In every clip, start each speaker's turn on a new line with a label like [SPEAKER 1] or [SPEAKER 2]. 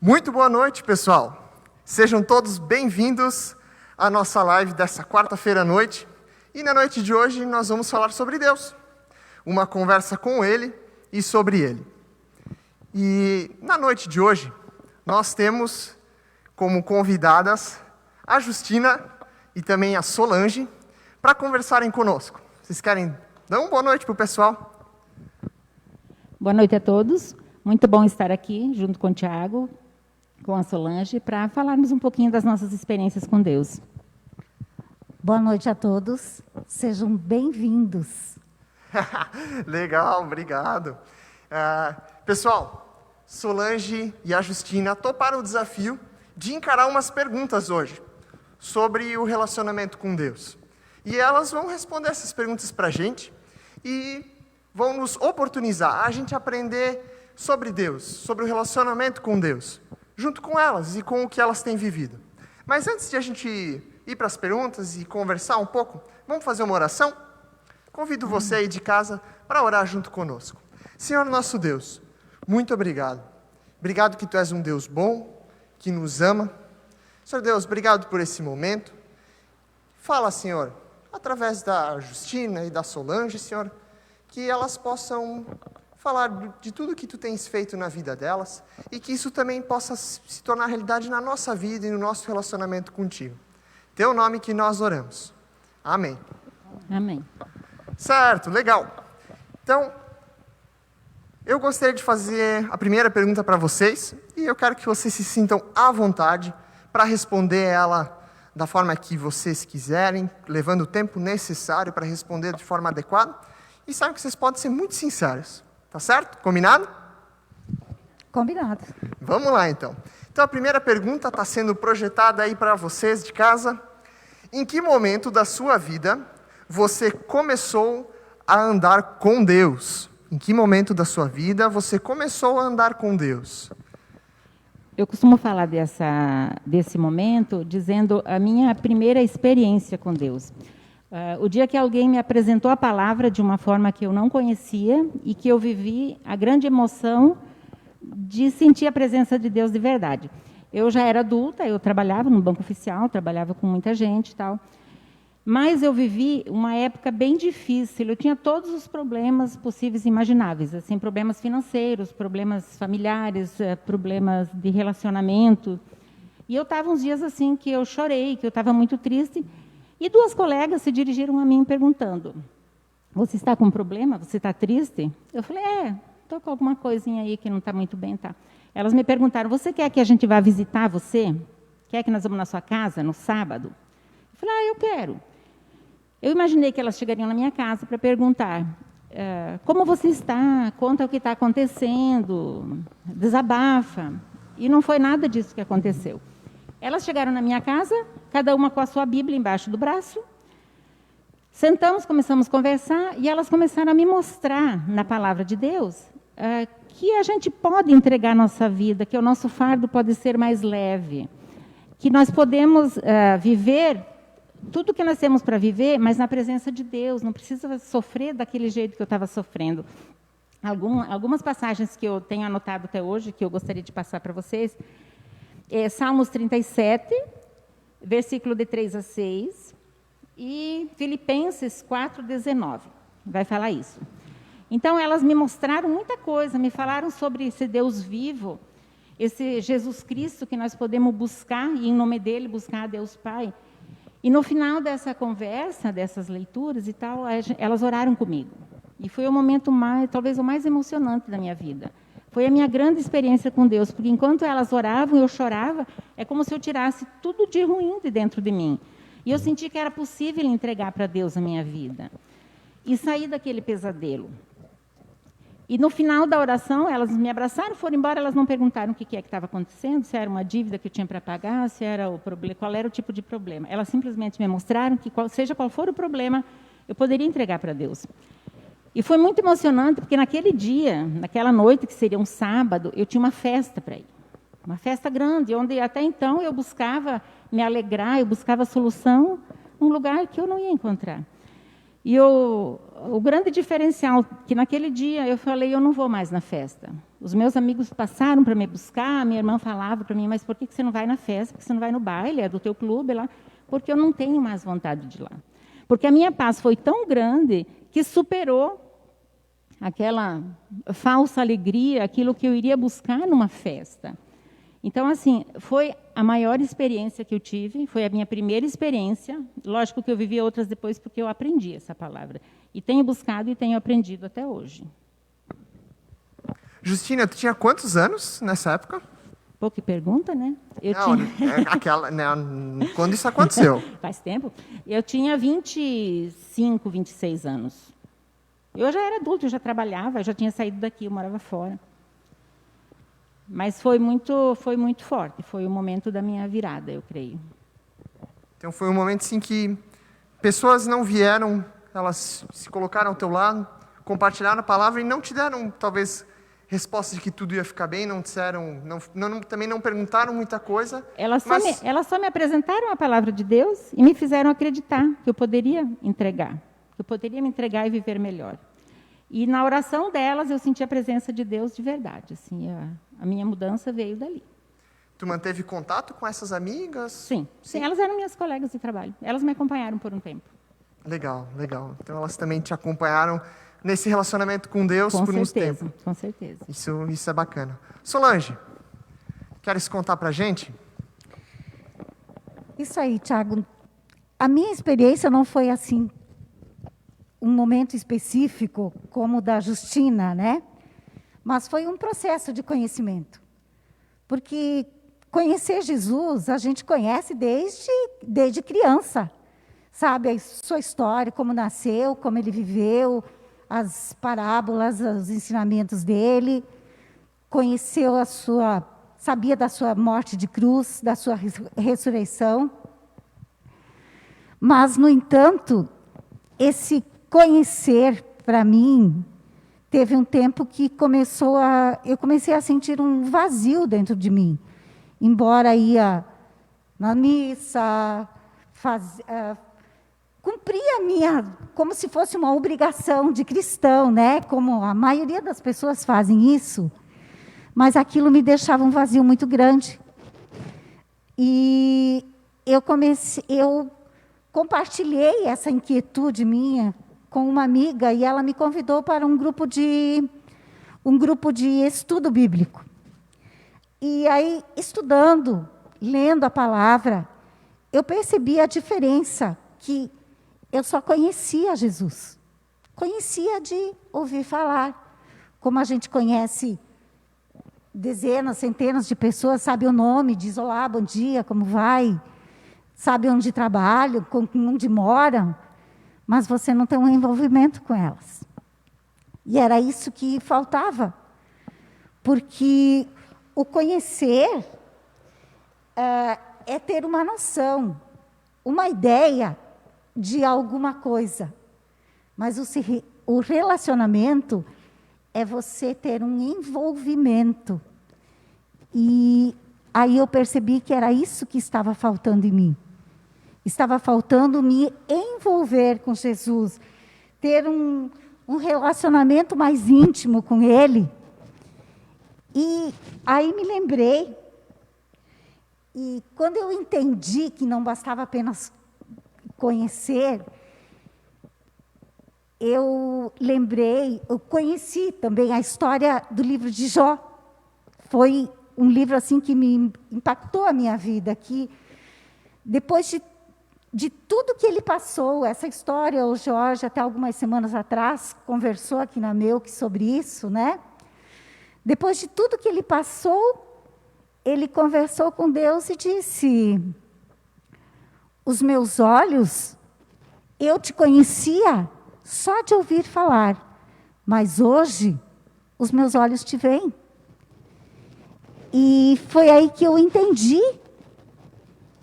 [SPEAKER 1] Muito boa noite, pessoal. Sejam todos bem-vindos à nossa live dessa quarta-feira à noite. E na noite de hoje nós vamos falar sobre Deus. Uma conversa com Ele e sobre Ele. E na noite de hoje nós temos como convidadas a Justina e também a Solange para conversarem conosco. Vocês querem dar uma boa noite para o pessoal?
[SPEAKER 2] Boa noite a todos. Muito bom estar aqui junto com o Tiago, com a Solange, para falarmos um pouquinho das nossas experiências com Deus.
[SPEAKER 3] Boa noite a todos. Sejam bem-vindos.
[SPEAKER 1] Legal, obrigado. Pessoal, Solange e a Justina toparam o desafio de encarar umas perguntas hoje sobre o relacionamento com Deus. E elas vão responder essas perguntas para a gente e vão nos oportunizar a gente aprender sobre Deus, sobre o relacionamento com Deus, junto com elas e com o que elas têm vivido. Mas antes de a gente ir para as perguntas e conversar um pouco, vamos fazer uma oração? Convido você aí de casa para orar junto conosco. Senhor nosso Deus, muito obrigado. Obrigado que Tu és um Deus bom, que nos ama. Senhor Deus, obrigado por esse momento. Fala, Senhor, através da Justina e da Solange, Senhor, que elas possam falar de tudo que Tu tens feito na vida delas e que isso também possa se tornar realidade na nossa vida e no nosso relacionamento contigo. Teu nome que nós oramos. Amém.
[SPEAKER 2] Amém.
[SPEAKER 1] Certo, legal. Então, eu gostaria de fazer a primeira pergunta para vocês e eu quero que vocês se sintam à vontade para responder ela da forma que vocês quiserem, levando o tempo necessário para responder de forma adequada. E saibam que vocês podem ser muito sinceros. Tá certo? Combinado?
[SPEAKER 3] Combinado.
[SPEAKER 1] Vamos lá, então. Então, a primeira pergunta está sendo projetada aí para vocês de casa. Em que momento da sua vida você começou a andar com Deus? Em que momento da sua vida você começou a andar com Deus?
[SPEAKER 2] Eu costumo falar desse momento dizendo a minha primeira experiência com Deus. O dia que alguém me apresentou a palavra de uma forma que eu não conhecia e que eu vivi a grande emoção de sentir a presença de Deus de verdade. Eu já era adulta, eu trabalhava no banco oficial, trabalhava com muita gente e tal, mas eu vivi uma época bem difícil, eu tinha todos os problemas possíveis e imagináveis, assim, problemas financeiros, problemas familiares, problemas de relacionamento, e eu estava uns dias assim que eu chorei, que eu estava muito triste. E duas colegas se dirigiram a mim perguntando, você está com um problema? Você está triste? Eu falei, estou com alguma coisinha aí que não está muito bem. Tá. Elas me perguntaram, você quer que a gente vá visitar você? Quer que nós vamos na sua casa no sábado? Eu falei, eu quero. Eu imaginei que elas chegariam na minha casa para perguntar, como você está? Conta o que está acontecendo, desabafa. E não foi nada disso que aconteceu. Elas chegaram na minha casa, cada uma com a sua Bíblia embaixo do braço. Sentamos, começamos a conversar e elas começaram a me mostrar na palavra de Deus que a gente pode entregar a nossa vida, que o nosso fardo pode ser mais leve, que nós podemos viver tudo que nós temos para viver, mas na presença de Deus, não precisa sofrer daquele jeito que eu estava sofrendo. Algumas passagens que eu tenho anotado até hoje, que eu gostaria de passar para vocês, Salmos 37, versículo de 3 a 6, e Filipenses 4, 19. Vai falar isso. Então, elas me mostraram muita coisa, me falaram sobre esse Deus vivo, esse Jesus Cristo que nós podemos buscar, e em nome dele buscar a Deus Pai. E no final dessa conversa, dessas leituras e tal, elas oraram comigo. E foi o momento talvez o mais emocionante da minha vida. Foi a minha grande experiência com Deus, porque enquanto elas oravam, eu chorava, é como se eu tirasse tudo de ruim de dentro de mim. E eu senti que era possível entregar para Deus a minha vida. E sair daquele pesadelo. E no final da oração, elas me abraçaram, foram embora, elas não perguntaram o que é que estava acontecendo, se era uma dívida que eu tinha para pagar, se era o problema, qual era o tipo de problema. Elas simplesmente me mostraram que, seja qual for o problema, eu poderia entregar para Deus. E foi muito emocionante, porque naquele dia, naquela noite, que seria um sábado, eu tinha uma festa para ir. Uma festa grande, onde até então eu buscava me alegrar, eu buscava solução num lugar que eu não ia encontrar. E o grande diferencial, que naquele dia eu falei, eu não vou mais na festa. Os meus amigos passaram para me buscar, minha irmã falava para mim, mas por que você não vai na festa? Por que você não vai no baile? É do teu clube lá. Porque eu não tenho mais vontade de ir lá. Porque a minha paz foi tão grande que superou aquela falsa alegria, aquilo que eu iria buscar numa festa. Então, assim, foi a maior experiência que eu tive, foi a minha primeira experiência. Lógico que eu vivi outras depois, porque eu aprendi essa palavra. E tenho buscado e tenho aprendido até hoje.
[SPEAKER 1] Justina, tu tinha quantos anos nessa época?
[SPEAKER 2] Pô, que pergunta, né?
[SPEAKER 1] Quando isso aconteceu?
[SPEAKER 2] Faz tempo. Eu tinha 25, 26 anos. Eu já era adulto, eu já trabalhava, eu já tinha saído daqui, eu morava fora. Mas foi muito forte, foi o momento da minha virada, eu creio.
[SPEAKER 1] Então foi um momento assim que pessoas não vieram, elas se colocaram ao teu lado, compartilharam a palavra e não te deram, talvez, respostas de que tudo ia ficar bem, não disseram, também não perguntaram muita coisa.
[SPEAKER 2] Elas só me apresentaram a palavra de Deus e me fizeram acreditar que eu poderia entregar, que eu poderia me entregar e viver melhor. E na oração delas eu senti a presença de Deus de verdade. Assim, a minha mudança veio dali.
[SPEAKER 1] Tu manteve contato com essas amigas?
[SPEAKER 2] Sim, elas eram minhas colegas de trabalho. Elas me acompanharam por um tempo.
[SPEAKER 1] Legal. Então elas também te acompanharam nesse relacionamento com Deus por uns tempos.
[SPEAKER 2] Com certeza.
[SPEAKER 1] Isso é bacana. Solange, queres contar pra gente?
[SPEAKER 3] Isso aí, Tiago. A minha experiência não foi assim, um momento específico como o da Justina, né? Mas foi um processo de conhecimento. Porque conhecer Jesus, a gente conhece desde criança. Sabe a sua história, como nasceu, como ele viveu, as parábolas, os ensinamentos dele. Conheceu sabia da sua morte de cruz, da sua ressurreição. Mas, no entanto, esse conhecer, para mim, teve um tempo que eu comecei a sentir um vazio dentro de mim. Embora ia na missa, cumpria como se fosse uma obrigação de cristão, né? Como a maioria das pessoas fazem isso, mas aquilo me deixava um vazio muito grande. E eu compartilhei essa inquietude minha com uma amiga e ela me convidou para um grupo de estudo bíblico. E aí, estudando, lendo a palavra, eu percebi a diferença, que eu só conhecia Jesus. Conhecia de ouvir falar. Como a gente conhece dezenas, centenas de pessoas, sabe o nome, diz olá, bom dia, como vai, sabe onde trabalham, onde moram, mas você não tem um envolvimento com elas. E era isso que faltava, porque o conhecer é ter uma noção, uma ideia de alguma coisa, mas o relacionamento é você ter um envolvimento. E aí eu percebi que era isso que estava faltando em mim. Estava faltando me envolver com Jesus, ter um relacionamento mais íntimo com Ele. E aí me lembrei, e quando eu entendi que não bastava apenas conhecer, eu conheci também a história do livro de Jó. Foi um livro assim que me impactou a minha vida, que depois de tudo que ele passou, essa história, o Jorge, até algumas semanas atrás, conversou aqui na Melk sobre isso, né? Depois de tudo que ele passou, ele conversou com Deus e disse: os meus olhos, eu te conhecia só de ouvir falar, mas hoje os meus olhos te veem. E foi aí que eu entendi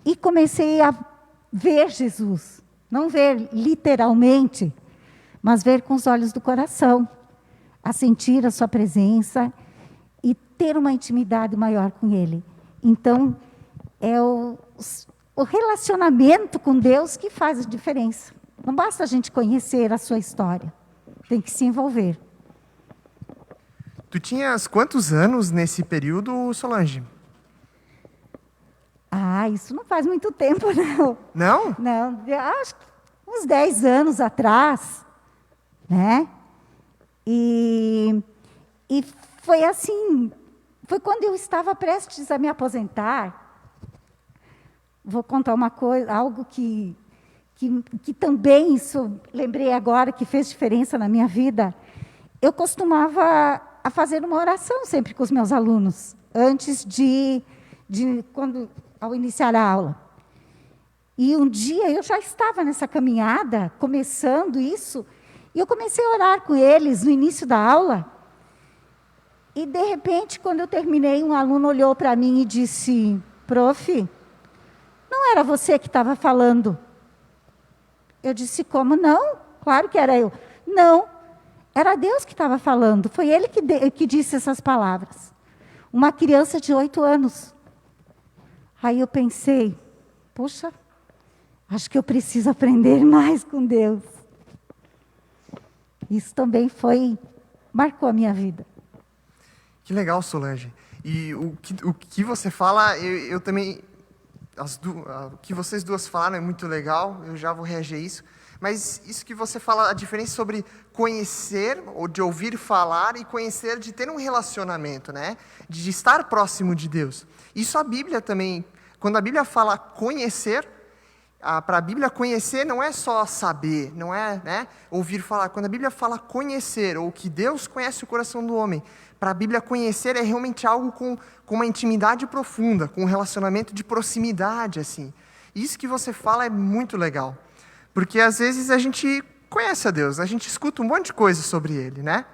[SPEAKER 3] e comecei a ver Jesus, não ver literalmente, mas ver com os olhos do coração, a sentir a sua presença e ter uma intimidade maior com Ele. Então, é o relacionamento com Deus que faz a diferença. Não basta a gente conhecer a sua história, tem que se envolver.
[SPEAKER 1] Tu tinhas quantos anos nesse período, Solange?
[SPEAKER 3] Isso não faz muito tempo, não.
[SPEAKER 1] Não?
[SPEAKER 3] Não, acho que uns 10 anos atrás, né? E foi assim, foi quando eu estava prestes a me aposentar. Vou contar uma coisa, algo que também, lembrei agora, que fez diferença na minha vida. Eu costumava a fazer uma oração sempre com os meus alunos, antes ao iniciar a aula. E um dia eu já estava nessa caminhada, começando isso, e eu comecei a orar com eles no início da aula. E, de repente, quando eu terminei, um aluno olhou para mim e disse: prof, não era você que estava falando? Eu disse: como não? Claro que era eu. Não, era Deus que estava falando. Foi Ele que disse essas palavras. Uma criança de 8 anos. Aí eu pensei: poxa, acho que eu preciso aprender mais com Deus. Isso também marcou a minha vida.
[SPEAKER 1] Que legal, Solange. E o que você fala, eu também... o que vocês duas falaram é muito legal, eu já vou reagir a isso. Mas isso que você fala, a diferença sobre conhecer, ou de ouvir falar, e conhecer de ter um relacionamento, né? De estar próximo de Deus. Isso a Bíblia também, quando a Bíblia fala conhecer, para a Bíblia conhecer não é só saber, não é, né, ouvir falar. Quando a Bíblia fala conhecer, ou que Deus conhece o coração do homem, para a Bíblia conhecer é realmente algo com uma intimidade profunda, com um relacionamento de proximidade, assim. Isso que você fala é muito legal. Porque às vezes a gente conhece a Deus, a gente escuta um monte de coisa sobre Ele, né?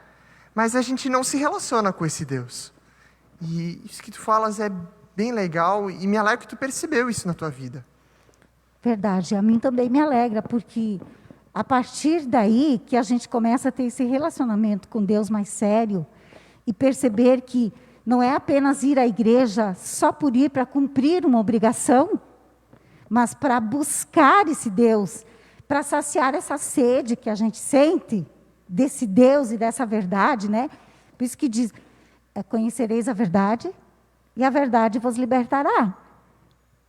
[SPEAKER 1] Mas a gente não se relaciona com esse Deus. E isso que tu falas é bem legal, e me alegra que tu percebeu isso na tua vida.
[SPEAKER 3] Verdade, a mim também me alegra, porque a partir daí que a gente começa a ter esse relacionamento com Deus mais sério, e perceber que não é apenas ir à igreja só por ir para cumprir uma obrigação, mas para buscar esse Deus, para saciar essa sede que a gente sente desse Deus e dessa verdade, né? Por isso que diz: conhecereis a verdade, e a verdade vos libertará,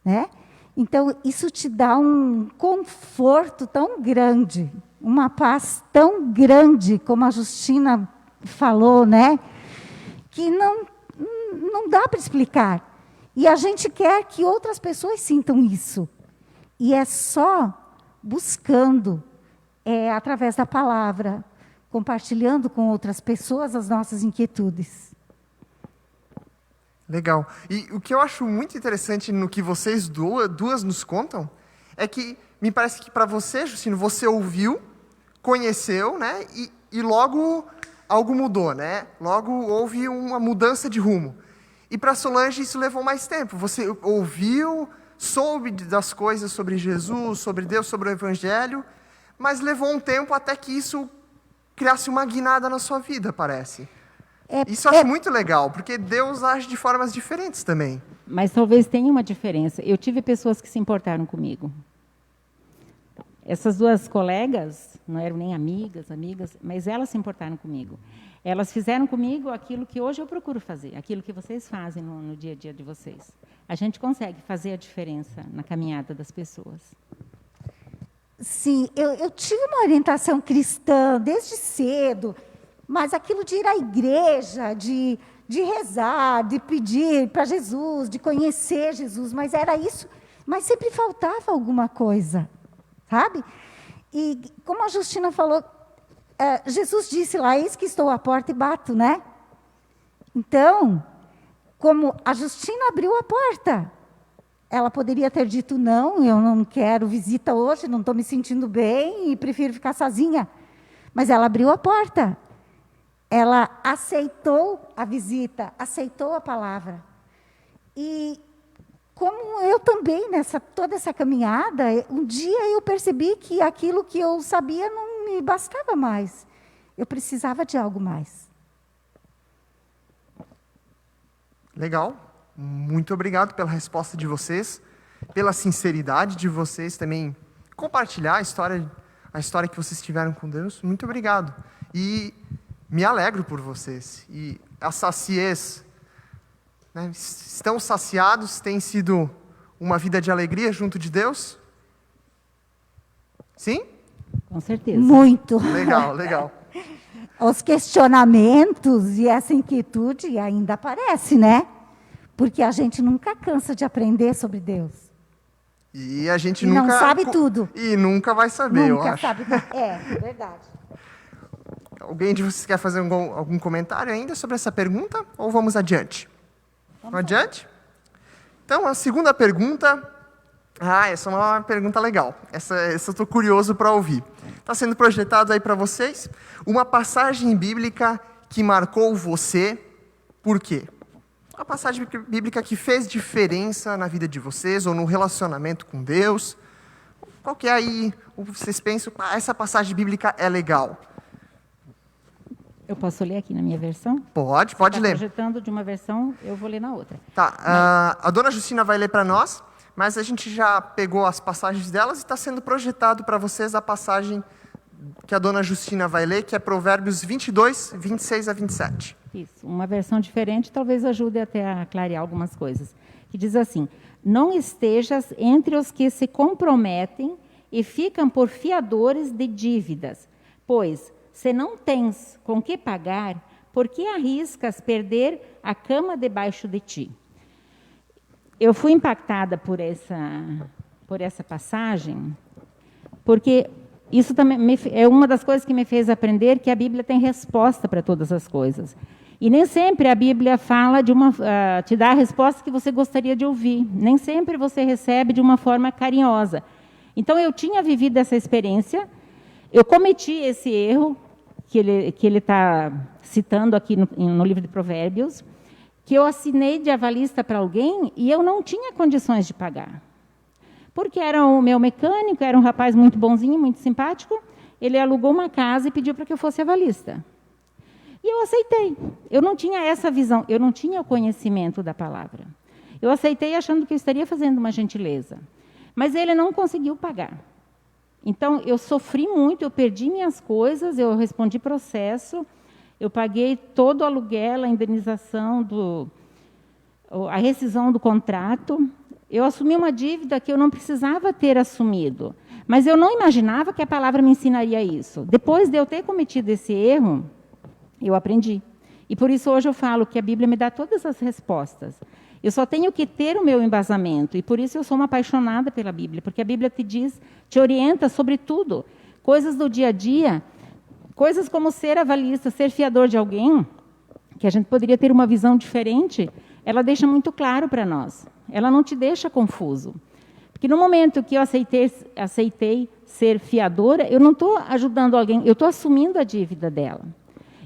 [SPEAKER 3] né? Então, isso te dá um conforto tão grande, uma paz tão grande, como a Justina falou, né? Que não dá para explicar. E a gente quer que outras pessoas sintam isso. E é só buscando, através da palavra, compartilhando com outras pessoas as nossas inquietudes.
[SPEAKER 1] Legal. E o que eu acho muito interessante no que vocês duas nos contam, é que me parece que para você, Justino, você ouviu, conheceu, né? E logo algo mudou, né? Logo houve uma mudança de rumo. E para Solange isso levou mais tempo. Você ouviu, soube das coisas sobre Jesus, sobre Deus, sobre o Evangelho, mas levou um tempo até que isso criasse uma guinada na sua vida, parece. Isso eu acho muito legal, porque Deus age de formas diferentes também.
[SPEAKER 2] Mas talvez tenha uma diferença. Eu tive pessoas que se importaram comigo. Essas duas colegas, não eram nem amigas, mas elas se importaram comigo. Elas fizeram comigo aquilo que hoje eu procuro fazer, aquilo que vocês fazem no dia a dia de vocês. A gente consegue fazer a diferença na caminhada das pessoas.
[SPEAKER 3] Sim, eu tive uma orientação cristã desde cedo, mas aquilo de ir à igreja, de rezar, de pedir para Jesus, de conhecer Jesus, mas era isso, mas sempre faltava alguma coisa, sabe? E como a Justina falou, Jesus disse lá: eis que estou à porta e bato, né? Então, como a Justina abriu a porta, ela poderia ter dito: não, eu não quero visita hoje, não estou me sentindo bem e prefiro ficar sozinha. Mas ela abriu a porta. Ela aceitou a visita, aceitou a palavra. E como eu também, toda essa caminhada, um dia eu percebi que aquilo que eu sabia não me bastava mais. Eu precisava de algo mais.
[SPEAKER 1] Legal. Muito obrigado pela resposta de vocês, pela sinceridade de vocês também compartilhar a a história que vocês tiveram com Deus. Muito obrigado. E me alegro por vocês. E a saciez, né? Estão saciados? Tem sido uma vida de alegria junto de Deus? Sim?
[SPEAKER 2] Com certeza.
[SPEAKER 3] Muito.
[SPEAKER 1] Legal, legal.
[SPEAKER 3] Os questionamentos e essa inquietude ainda aparece, né? Porque a gente nunca cansa de aprender sobre Deus.
[SPEAKER 1] E a gente
[SPEAKER 3] E
[SPEAKER 1] nunca...
[SPEAKER 3] não sabe tudo.
[SPEAKER 1] E nunca vai saber, eu
[SPEAKER 3] Nunca
[SPEAKER 1] acho.
[SPEAKER 3] sabe. É, verdade.
[SPEAKER 1] Alguém de vocês quer fazer algum comentário ainda sobre essa pergunta? Ou vamos adiante? Vamos adiante? Então, a segunda pergunta... essa é uma pergunta legal. Essa eu estou curioso para ouvir. Está sendo projetado aí para vocês uma passagem bíblica que marcou você. Por quê? Uma passagem bíblica que fez diferença na vida de vocês ou no relacionamento com Deus. Qual que é aí? Vocês pensam, essa passagem bíblica é legal.
[SPEAKER 2] Eu posso ler aqui na minha versão?
[SPEAKER 1] Pode ler.
[SPEAKER 2] Projetando de uma versão, eu vou ler na outra.
[SPEAKER 1] Tá, a dona Justina vai ler para nós, mas a gente já pegou as passagens delas e está sendo projetado para vocês a passagem que a dona Justina vai ler, que é Provérbios 22, 26 a 27.
[SPEAKER 2] Isso, uma versão diferente talvez ajude até a clarear algumas coisas. Que diz assim: não estejas entre os que se comprometem e ficam por fiadores de dívidas, pois, se não tens com que pagar, por que arriscas perder a cama debaixo de ti? Eu fui impactada por essa passagem, porque isso também é uma das coisas que me fez aprender que a Bíblia tem resposta para todas as coisas. E nem sempre a Bíblia fala te dá a resposta que você gostaria de ouvir. Nem sempre você recebe de uma forma carinhosa. Então, eu tinha vivido essa experiência, eu cometi esse erro que ele está citando aqui no livro de Provérbios, que eu assinei de avalista para alguém e eu não tinha condições de pagar. Porque era o meu mecânico, era um rapaz muito bonzinho, muito simpático, ele alugou uma casa e pediu para que eu fosse avalista. E eu aceitei. Eu não tinha essa visão, eu não tinha o conhecimento da palavra. Eu aceitei achando que eu estaria fazendo uma gentileza. Mas ele não conseguiu pagar. Então, eu sofri muito, eu perdi minhas coisas, eu respondi processo, eu paguei todo o aluguel, a indenização, a rescisão do contrato. Eu assumi uma dívida que eu não precisava ter assumido. Mas eu não imaginava que a palavra me ensinaria isso. Depois de eu ter cometido esse erro, eu aprendi. E por isso hoje eu falo que a Bíblia me dá todas as respostas. Eu só tenho que ter o meu embasamento. E por isso eu sou uma apaixonada pela Bíblia. Porque a Bíblia te orienta sobre tudo. Coisas do dia a dia, coisas como ser avalista, ser fiador de alguém, que a gente poderia ter uma visão diferente, ela deixa muito claro para nós. Ela não te deixa confuso. Porque no momento que eu aceitei ser fiadora, eu não estou ajudando alguém, eu estou assumindo a dívida dela.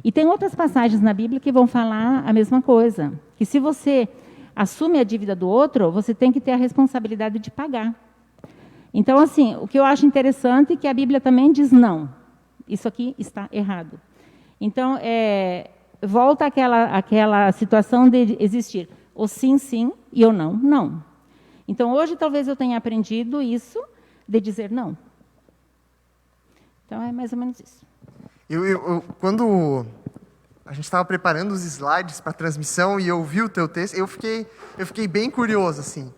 [SPEAKER 2] E tem outras passagens na Bíblia que vão falar a mesma coisa. Que se você assume a dívida do outro, você tem que ter a responsabilidade de pagar. Então, assim, o que eu acho interessante é que a Bíblia também diz não. Isso aqui está errado. Então, volta àquela situação de existir o sim, sim, e o não, não. Então, hoje, talvez eu tenha aprendido isso de dizer não. Então, é mais ou menos isso.
[SPEAKER 1] Quando a gente estava preparando os slides para a transmissão e eu vi o teu texto, eu fiquei bem curioso, assim.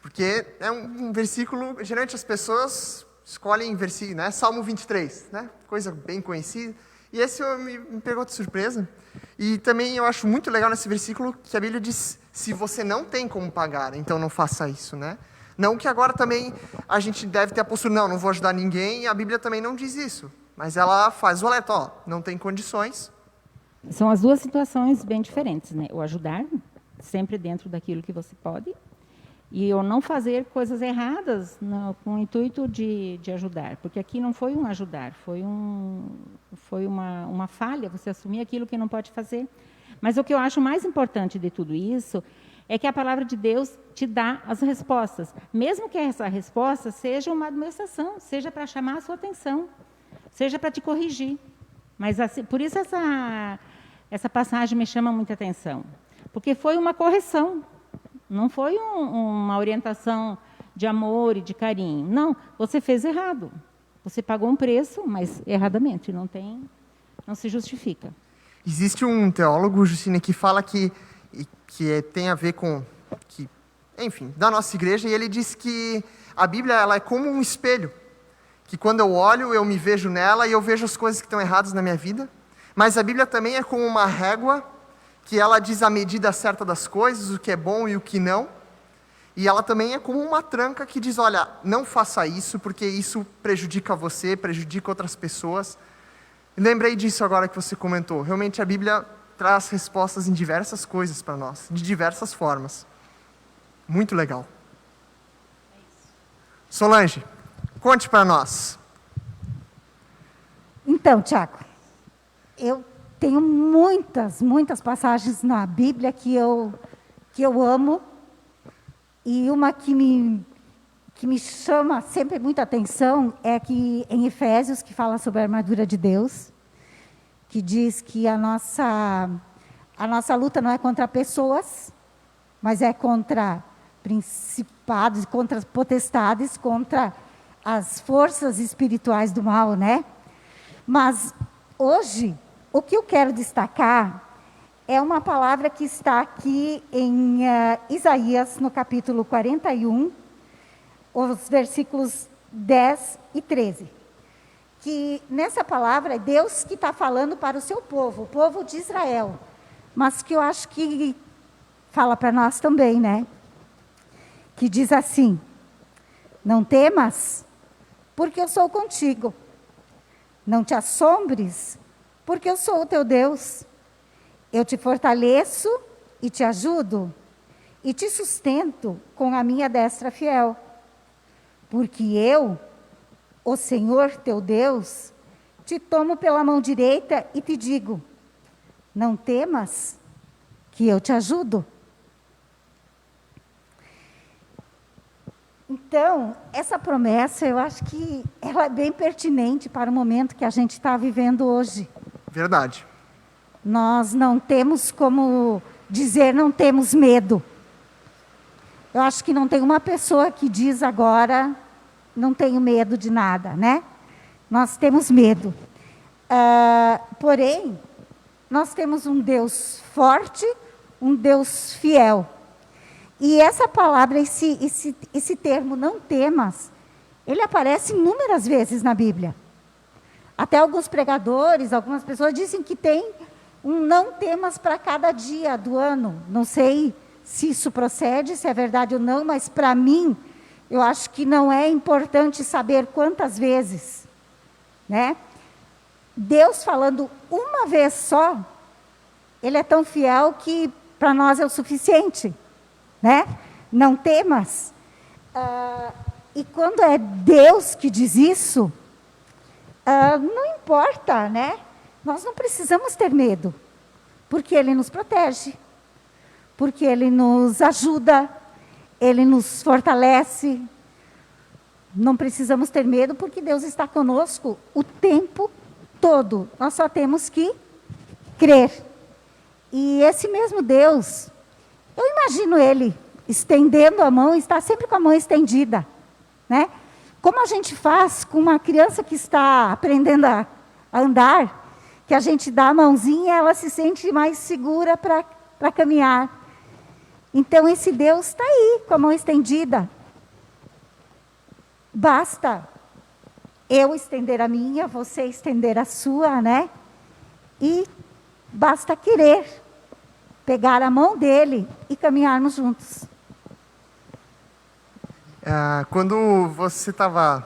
[SPEAKER 1] Porque é um versículo... Geralmente as pessoas escolhem versículo, né? Salmo 23, né? Coisa bem conhecida. E esse me pegou de surpresa. E também eu acho muito legal nesse versículo que a Bíblia diz: se você não tem como pagar, então não faça isso, né? Não que agora também a gente deve ter a postura, não vou ajudar ninguém, e a Bíblia também não diz isso. Mas ela faz o alerta, não tem condições.
[SPEAKER 2] São as duas situações bem diferentes, né? O ajudar, sempre dentro daquilo que você pode, e eu não fazer coisas erradas com o intuito de ajudar. Porque aqui não foi um ajudar, foi uma falha, você assumir aquilo que não pode fazer. Mas o que eu acho mais importante de tudo isso é que a palavra de Deus te dá as respostas. Mesmo que essa resposta seja uma admoestação, seja para chamar a sua atenção, seja para te corrigir. Mas assim, por isso essa passagem me chama muita atenção. Porque foi uma correção. Não foi uma orientação de amor e de carinho. Não, você fez errado. Você pagou um preço, mas erradamente, não se justifica.
[SPEAKER 1] Existe um teólogo, Justina, que fala que tem a ver com, enfim, da nossa igreja, e ele diz que a Bíblia ela é como um espelho, que quando eu olho, eu me vejo nela e eu vejo as coisas que estão erradas na minha vida, mas a Bíblia também é como uma régua, que ela diz a medida certa das coisas, o que é bom e o que não, e ela também é como uma tranca que diz, olha, não faça isso, porque isso prejudica você, prejudica outras pessoas. Lembrei disso agora que você comentou. Realmente a Bíblia traz respostas em diversas coisas para nós, de diversas formas. Muito legal. Solange, conte para nós.
[SPEAKER 3] Então, Tiago, eu tenho muitas passagens na Bíblia que eu amo, e uma que me chama sempre muita atenção é que em Efésios, que fala sobre a armadura de Deus, que diz que a nossa luta não é contra pessoas, mas é contra principados, contra potestades, contra as forças espirituais do mal, né? Mas hoje, o que eu quero destacar é uma palavra que está aqui em Isaías, no capítulo 41, os versículos 10 e 13. Que nessa palavra é Deus que está falando para o seu povo, o povo de Israel. Mas que eu acho que fala para nós também, né? Que diz assim: não temas, porque eu sou contigo. Não te assombres, porque eu sou o teu Deus. Eu te fortaleço e te ajudo, e te sustento com a minha destra fiel. Porque eu, o Senhor teu Deus, te tomo pela mão direita e te digo: não temas, que eu te ajudo. Então, essa promessa, eu acho que ela é bem pertinente para o momento que a gente está vivendo hoje.
[SPEAKER 1] Verdade.
[SPEAKER 3] Nós não temos como dizer não temos medo. Eu acho que não tem uma pessoa que diz agora não tenho medo de nada, né? Nós temos medo. Porém, nós temos um Deus forte, um Deus fiel. E essa palavra, esse termo, não temas, ele aparece inúmeras vezes na Bíblia. Até alguns pregadores, algumas pessoas dizem que tem um não temas para cada dia do ano. Não sei se isso procede, se é verdade ou não, mas para mim, eu acho que não é importante saber quantas vezes, né? Deus falando uma vez só, Ele é tão fiel que para nós é o suficiente, né? Não temas. E quando é Deus que diz isso, não importa, né? Nós não precisamos ter medo, porque Ele nos protege, porque Ele nos ajuda, Ele nos fortalece. Não precisamos ter medo, porque Deus está conosco o tempo todo. Nós só temos que crer. E esse mesmo Deus, eu imagino Ele estendendo a mão, está sempre com a mão estendida, né? Como a gente faz com uma criança que está aprendendo a andar, que a gente dá a mãozinha, ela se sente mais segura para caminhar. Então, esse Deus está aí, com a mão estendida. Basta eu estender a minha, você estender a sua, né? E basta querer pegar a mão dele e caminharmos juntos.
[SPEAKER 1] Quando você estava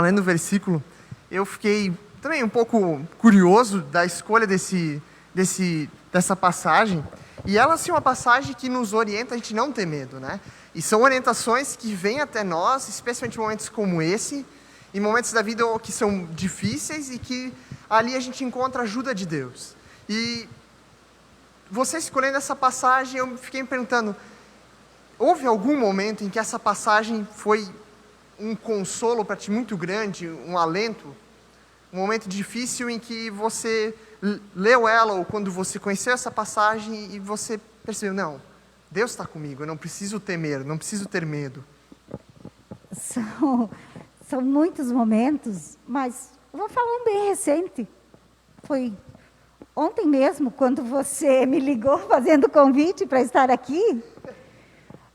[SPEAKER 1] lendo o versículo, eu fiquei também um pouco curioso da escolha dessa passagem. E ela, assim, é uma passagem que nos orienta a gente não ter medo, né? E são orientações que vêm até nós, especialmente em momentos como esse, em momentos da vida que são difíceis e que ali a gente encontra a ajuda de Deus. E você escolhendo essa passagem, eu fiquei me perguntando, houve algum momento em que essa passagem foi um consolo para ti muito grande, um alento? Um momento difícil em que você leu ela, ou quando você conheceu essa passagem e você percebeu, não, Deus está comigo, eu não preciso temer, não preciso ter medo.
[SPEAKER 3] São muitos momentos, mas vou falar um bem recente. Foi ontem mesmo, quando você me ligou fazendo o convite para estar aqui.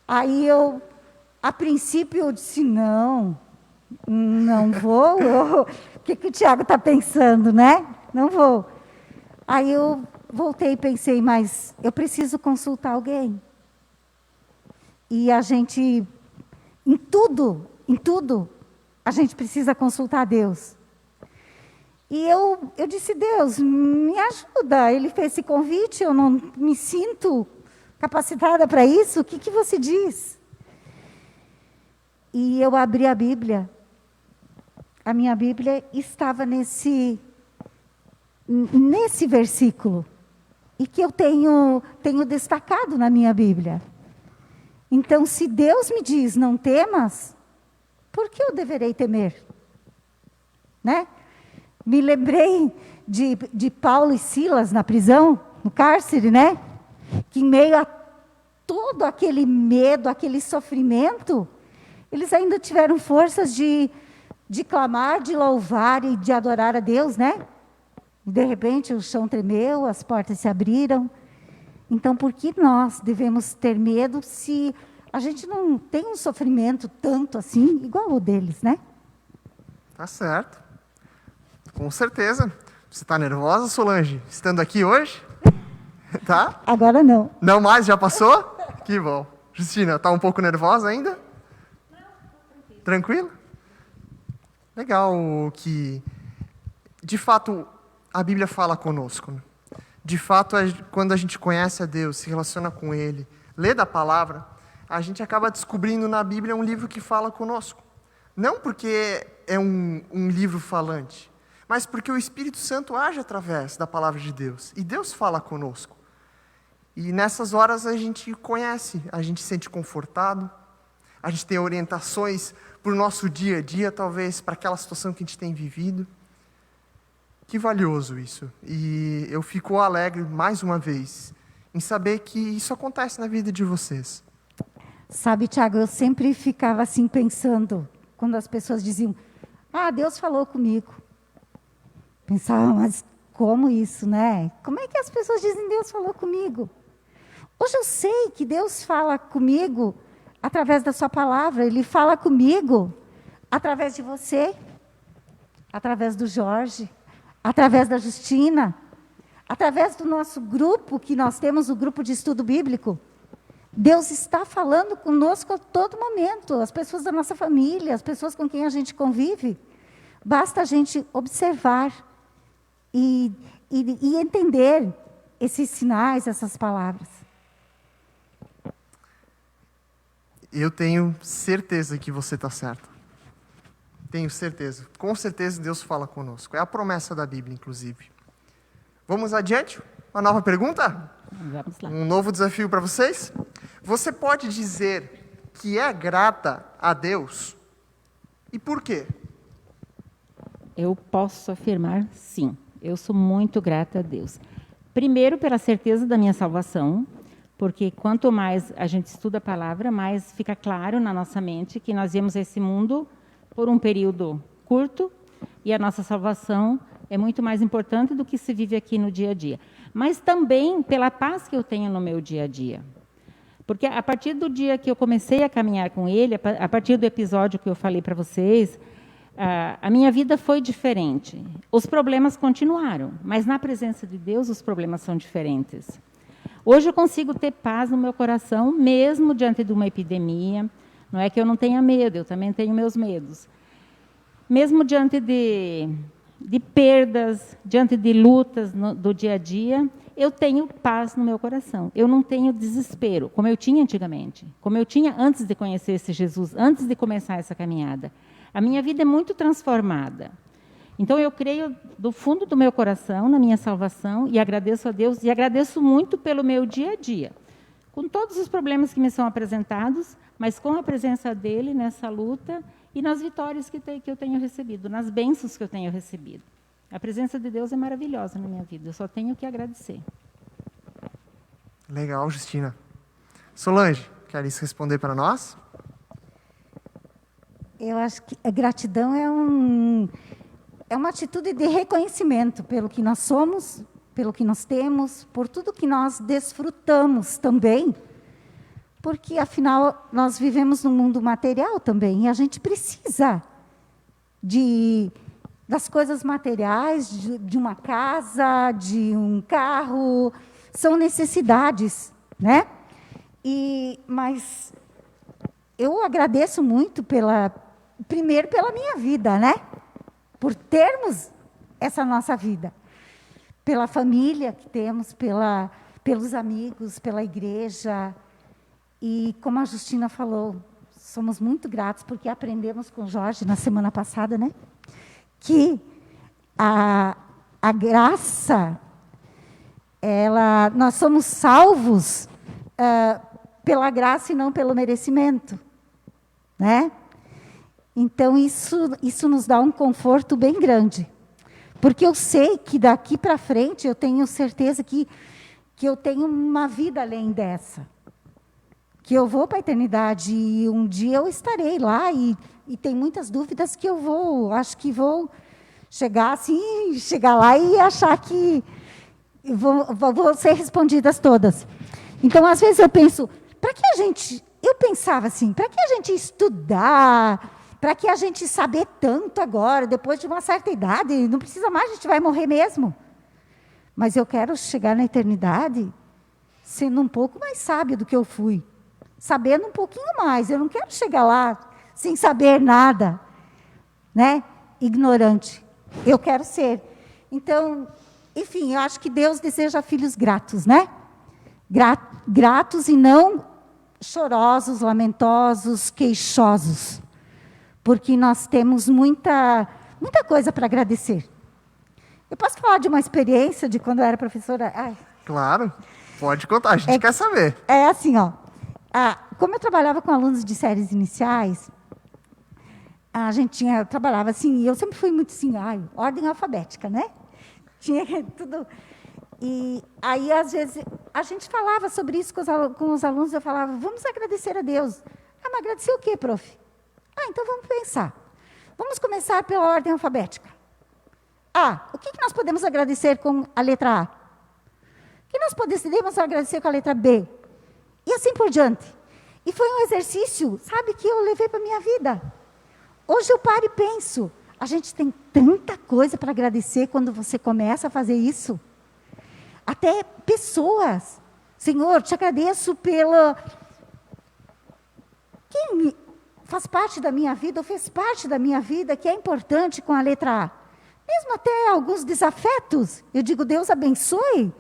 [SPEAKER 3] Aí a princípio, eu disse, não vou. O que o Tiago está pensando, né? Não vou. Aí eu voltei e pensei, mas eu preciso consultar alguém. E a gente, em tudo, a gente precisa consultar Deus. E eu disse, Deus, me ajuda. Ele fez esse convite, eu não me sinto capacitada para isso. O que você diz? E eu abri a Bíblia. A minha Bíblia estava nesse versículo. E que eu tenho destacado na minha Bíblia. Então, se Deus me diz, não temas, por que eu deverei temer? Né? Me lembrei de Paulo e Silas na prisão, no cárcere, né? Que em meio a todo aquele medo, aquele sofrimento, eles ainda tiveram forças de clamar, de louvar e de adorar a Deus, né? E de repente o chão tremeu, as portas se abriram. Então, por que nós devemos ter medo se a gente não tem um sofrimento tanto assim, igual o deles, né?
[SPEAKER 1] Tá certo. Com certeza. Você está nervosa, Solange, estando aqui hoje? Tá?
[SPEAKER 3] Agora não.
[SPEAKER 1] Não mais? Já passou? Que bom. Justina, está um pouco nervosa ainda? Não, tranquilo. Legal que, de fato, a Bíblia fala conosco. Né? De fato, quando a gente conhece a Deus, se relaciona com Ele, lê da palavra, a gente acaba descobrindo na Bíblia um livro que fala conosco. Não porque é um livro falante, mas porque o Espírito Santo age através da palavra de Deus. E Deus fala conosco. E nessas horas a gente conhece, a gente se sente confortado, a gente tem orientações para o nosso dia a dia, talvez para aquela situação que a gente tem vivido. Que valioso isso. E eu fico alegre, mais uma vez, em saber que isso acontece na vida de vocês.
[SPEAKER 3] Sabe, Tiago, eu sempre ficava assim pensando, quando as pessoas diziam, Deus falou comigo. Pensava, mas como isso, né? Como é que as pessoas dizem, Deus falou comigo? Hoje eu sei que Deus fala comigo através da sua palavra. Ele fala comigo através de você, através do Jorge, através da Justina, através do nosso grupo, que nós temos o grupo de estudo bíblico. Deus está falando conosco a todo momento, as pessoas da nossa família, as pessoas com quem a gente convive. Basta a gente observar e entender esses sinais, essas palavras.
[SPEAKER 1] Eu tenho certeza que você está certo. Tenho certeza. Com certeza Deus fala conosco. É a promessa da Bíblia, inclusive. Vamos adiante? Uma nova pergunta?
[SPEAKER 2] Vamos lá.
[SPEAKER 1] Um novo desafio para vocês? Você pode dizer que é grata a Deus? E por quê?
[SPEAKER 2] Eu posso afirmar sim. Eu sou muito grata a Deus. Primeiro, pela certeza da minha salvação, porque quanto mais a gente estuda a palavra, mais fica claro na nossa mente que nós viemos a esse mundo por um período curto e a nossa salvação é muito mais importante do que se vive aqui no dia a dia. Mas também pela paz que eu tenho no meu dia a dia. Porque a partir do dia que eu comecei a caminhar com Ele, a partir do episódio que eu falei para vocês, a minha vida foi diferente. Os problemas continuaram, mas na presença de Deus os problemas são diferentes. Hoje eu consigo ter paz no meu coração, mesmo diante de uma epidemia. Não é que eu não tenha medo, eu também tenho meus medos. Mesmo diante de perdas, diante de lutas do dia a dia, eu tenho paz no meu coração. Eu não tenho desespero, como eu tinha antigamente, como eu tinha antes de conhecer esse Jesus, antes de começar essa caminhada. A minha vida é muito transformada. Então, eu creio do fundo do meu coração na minha salvação e agradeço a Deus e agradeço muito pelo meu dia a dia, com todos os problemas que me são apresentados, mas com a presença dEle nessa luta e nas vitórias que eu tenho recebido, nas bênçãos que eu tenho recebido. A presença de Deus é maravilhosa na minha vida, eu só tenho que agradecer.
[SPEAKER 1] Legal, Justina. Solange, queres responder para nós?
[SPEAKER 3] Eu acho que a gratidão é uma atitude de reconhecimento pelo que nós somos, pelo que nós temos, por tudo que nós desfrutamos também, porque, afinal, nós vivemos num mundo material também, e a gente precisa das coisas materiais, de uma casa, de um carro, são necessidades, né? Mas eu agradeço muito primeiro pela minha vida, né? Por termos essa nossa vida, pela família que temos, pelos amigos, pela igreja. E como a Justina falou, somos muito gratos porque aprendemos com o Jorge na semana passada, né? Que a graça, nós somos salvos pela graça e não pelo merecimento, né? Então, isso nos dá um conforto bem grande. Porque eu sei que daqui para frente, eu tenho certeza que eu tenho uma vida além dessa. Que eu vou para a eternidade e um dia eu estarei lá e tem muitas dúvidas que acho que vou chegar lá e achar que vou ser respondidas todas. Então, às vezes eu penso, eu pensava assim, para que a gente estudar, para que a gente saber tanto agora, depois de uma certa idade, não precisa mais, a gente vai morrer mesmo. Mas eu quero chegar na eternidade sendo um pouco mais sábio do que eu fui. Sabendo um pouquinho mais. Eu não quero chegar lá sem saber nada, né? Ignorante. Eu quero ser. Então, enfim, eu acho que Deus deseja filhos gratos, né? Gratos e não chorosos, lamentosos, queixosos. Porque nós temos muita coisa para agradecer. Eu posso falar de uma experiência de quando eu era professora?
[SPEAKER 1] Claro, pode contar, a gente quer saber.
[SPEAKER 3] É assim, ó. Como eu trabalhava com alunos de séries iniciais, eu trabalhava assim, e eu sempre fui muito assim, ordem alfabética, né? Tinha tudo. E aí, às vezes, a gente falava sobre isso com os alunos, eu falava, vamos agradecer a Deus. Mas agradecer o quê, prof? Então vamos pensar. Vamos começar pela ordem alfabética. O que nós podemos agradecer com a letra A? O que nós podemos agradecer com a letra B? E assim por diante. E foi um exercício, sabe, que eu levei para a minha vida. Hoje eu paro e penso, a gente tem tanta coisa para agradecer quando você começa a fazer isso. Até pessoas. Senhor, te agradeço quem faz parte da minha vida, ou fez parte da minha vida, que é importante com a letra A. Mesmo até alguns desafetos. Eu digo, Deus abençoe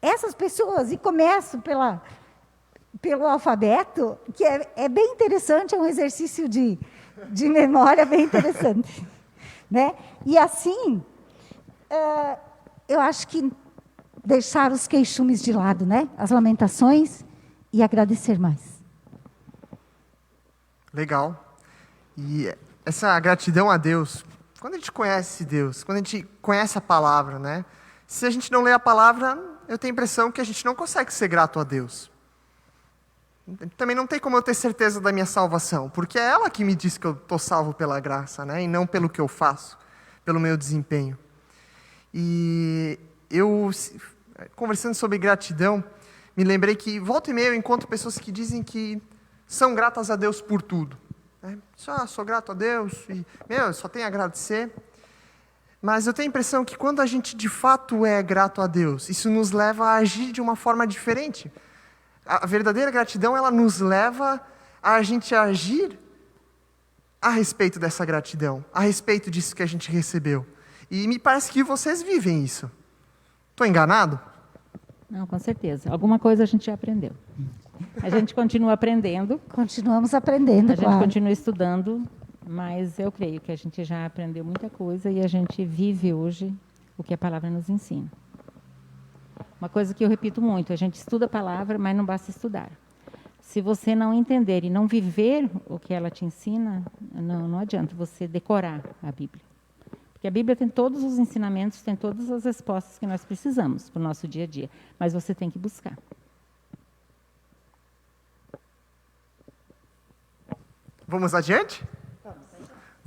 [SPEAKER 3] essas pessoas. E começo pelo alfabeto, que é bem interessante, é um exercício de memória bem interessante. Né? E assim, eu acho que deixar os queixumes de lado, né? As lamentações, e agradecer mais.
[SPEAKER 1] Legal. E essa gratidão a Deus, quando a gente conhece Deus, quando a gente conhece a palavra, né? Se a gente não lê a palavra, eu tenho a impressão que a gente não consegue ser grato a Deus. Também não tem como eu ter certeza da minha salvação, porque é ela que me diz que eu estou salvo pela graça, né? E não pelo que eu faço, pelo meu desempenho. E eu, conversando sobre gratidão, me lembrei que volta e meia eu encontro pessoas que dizem que são gratas a Deus por tudo. Né? Sou grato a Deus, e eu só tenho a agradecer. Mas eu tenho a impressão que quando a gente de fato é grato a Deus, isso nos leva a agir de uma forma diferente. A verdadeira gratidão, ela nos leva a gente agir a respeito dessa gratidão, a respeito disso que a gente recebeu. E me parece que vocês vivem isso. Estou enganado?
[SPEAKER 2] Não, com certeza. Alguma coisa a gente já aprendeu. A gente continua aprendendo.
[SPEAKER 3] Continuamos aprendendo,
[SPEAKER 2] A gente continua estudando, mas eu creio que a gente já aprendeu muita coisa e a gente vive hoje o que a palavra nos ensina. Uma coisa que eu repito muito, a gente estuda a palavra, mas não basta estudar. Se você não entender e não viver o que ela te ensina, não adianta você decorar a Bíblia. Porque a Bíblia tem todos os ensinamentos, tem todas as respostas que nós precisamos para o nosso dia a dia. Mas você tem que buscar.
[SPEAKER 1] Vamos adiante?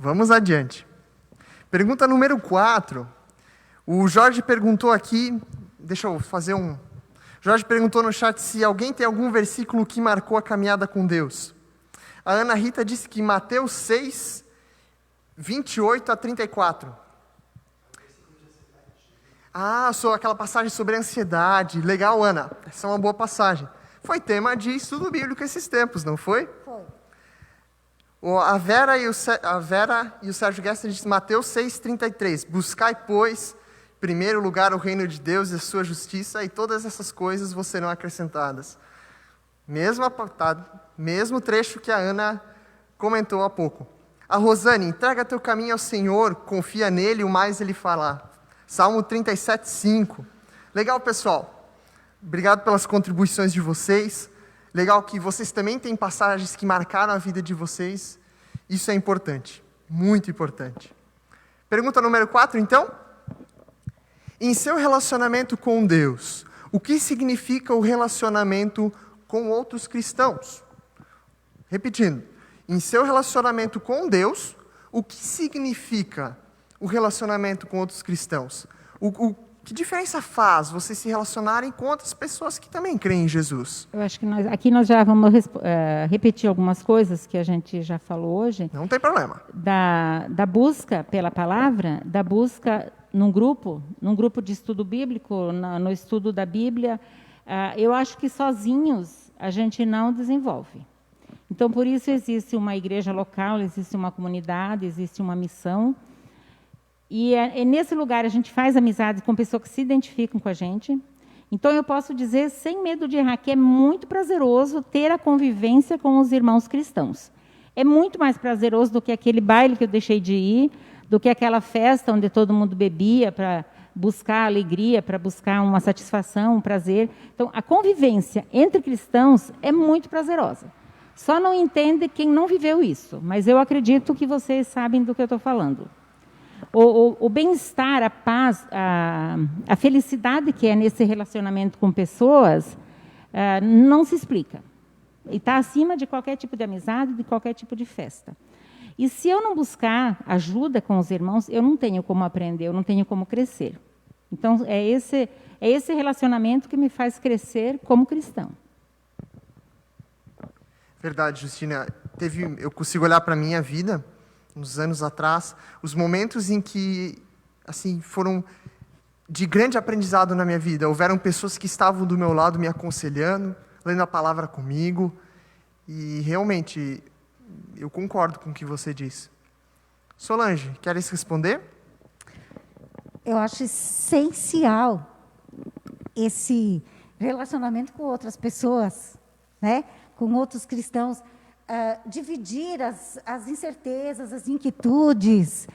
[SPEAKER 1] Vamos adiante. Pergunta número 4. O Jorge perguntou aqui, deixa eu fazer um... Jorge perguntou no chat se alguém tem algum versículo que marcou a caminhada com Deus. A Ana Rita disse que Mateus 6, 28 a 34. Aquela passagem sobre ansiedade. Legal, Ana. Essa é uma boa passagem. Foi tema de estudo bíblico esses tempos, não foi?
[SPEAKER 3] Foi.
[SPEAKER 1] A Vera e o Sérgio Gessler dizem Mateus 6,33. Buscai, pois, em primeiro lugar o reino de Deus e a sua justiça, e todas essas coisas vos serão acrescentadas. Mesmo trecho que a Ana comentou há pouco. A Rosane, entrega teu caminho ao Senhor, confia nele, o mais ele fará. Salmo 37,5. Legal, pessoal. Obrigado pelas contribuições de vocês. Legal que vocês também têm passagens que marcaram a vida de vocês. Isso é importante, muito importante. Pergunta número 4, então. Em seu relacionamento com Deus, o que significa o relacionamento com outros cristãos? Repetindo, em seu relacionamento com Deus, o que significa o relacionamento com outros cristãos? Que diferença faz vocês se relacionarem com outras pessoas que também creem em Jesus?
[SPEAKER 2] Eu acho que nós já vamos repetir algumas coisas que a gente já falou hoje.
[SPEAKER 1] Não tem problema.
[SPEAKER 2] Da busca pela palavra, da busca num grupo de estudo bíblico, no estudo da Bíblia. Eu acho que sozinhos a gente não desenvolve. Então, por isso existe uma igreja local, existe uma comunidade, existe uma missão. E nesse lugar a gente faz amizade com pessoas que se identificam com a gente. Então eu posso dizer, sem medo de errar, que é muito prazeroso ter a convivência com os irmãos cristãos. É muito mais prazeroso do que aquele baile que eu deixei de ir, do que aquela festa onde todo mundo bebia para buscar alegria, para buscar uma satisfação, um prazer. Então a convivência entre cristãos é muito prazerosa. Só não entende quem não viveu isso, mas eu acredito que vocês sabem do que eu estou falando. O bem-estar, a paz, a felicidade que é nesse relacionamento com pessoas, não se explica. E está acima de qualquer tipo de amizade, de qualquer tipo de festa. E se eu não buscar ajuda com os irmãos, eu não tenho como aprender, eu não tenho como crescer. Então, é esse relacionamento que me faz crescer como cristão.
[SPEAKER 1] Verdade, Justina. Eu consigo olhar para a minha vida, uns anos atrás, os momentos em que assim foram de grande aprendizado na minha vida. Houveram pessoas que estavam do meu lado me aconselhando, lendo a palavra comigo, e realmente eu concordo com o que você disse. Solange, queres responder?
[SPEAKER 3] Eu acho essencial esse relacionamento com outras pessoas, né? Com outros cristãos. Dividir as incertezas, as inquietudes,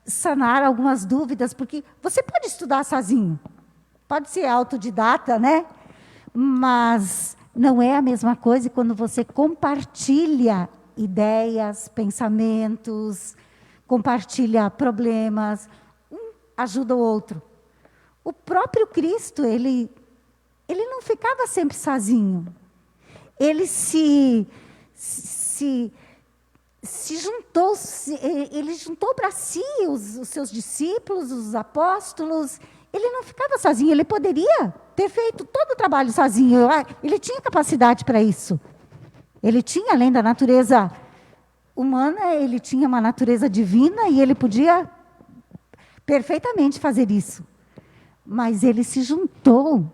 [SPEAKER 3] sanar algumas dúvidas, porque você pode estudar sozinho, pode ser autodidata, né? Mas não é a mesma coisa quando você compartilha ideias, pensamentos, compartilha problemas, um ajuda o outro. O próprio Cristo, ele não ficava sempre sozinho. Ele se juntou, ele juntou para si os seus discípulos, os apóstolos. Ele não ficava sozinho, ele poderia ter feito todo o trabalho sozinho. Ele tinha capacidade para isso. Ele tinha, além da natureza humana, ele tinha uma natureza divina e ele podia perfeitamente fazer isso. Mas ele se juntou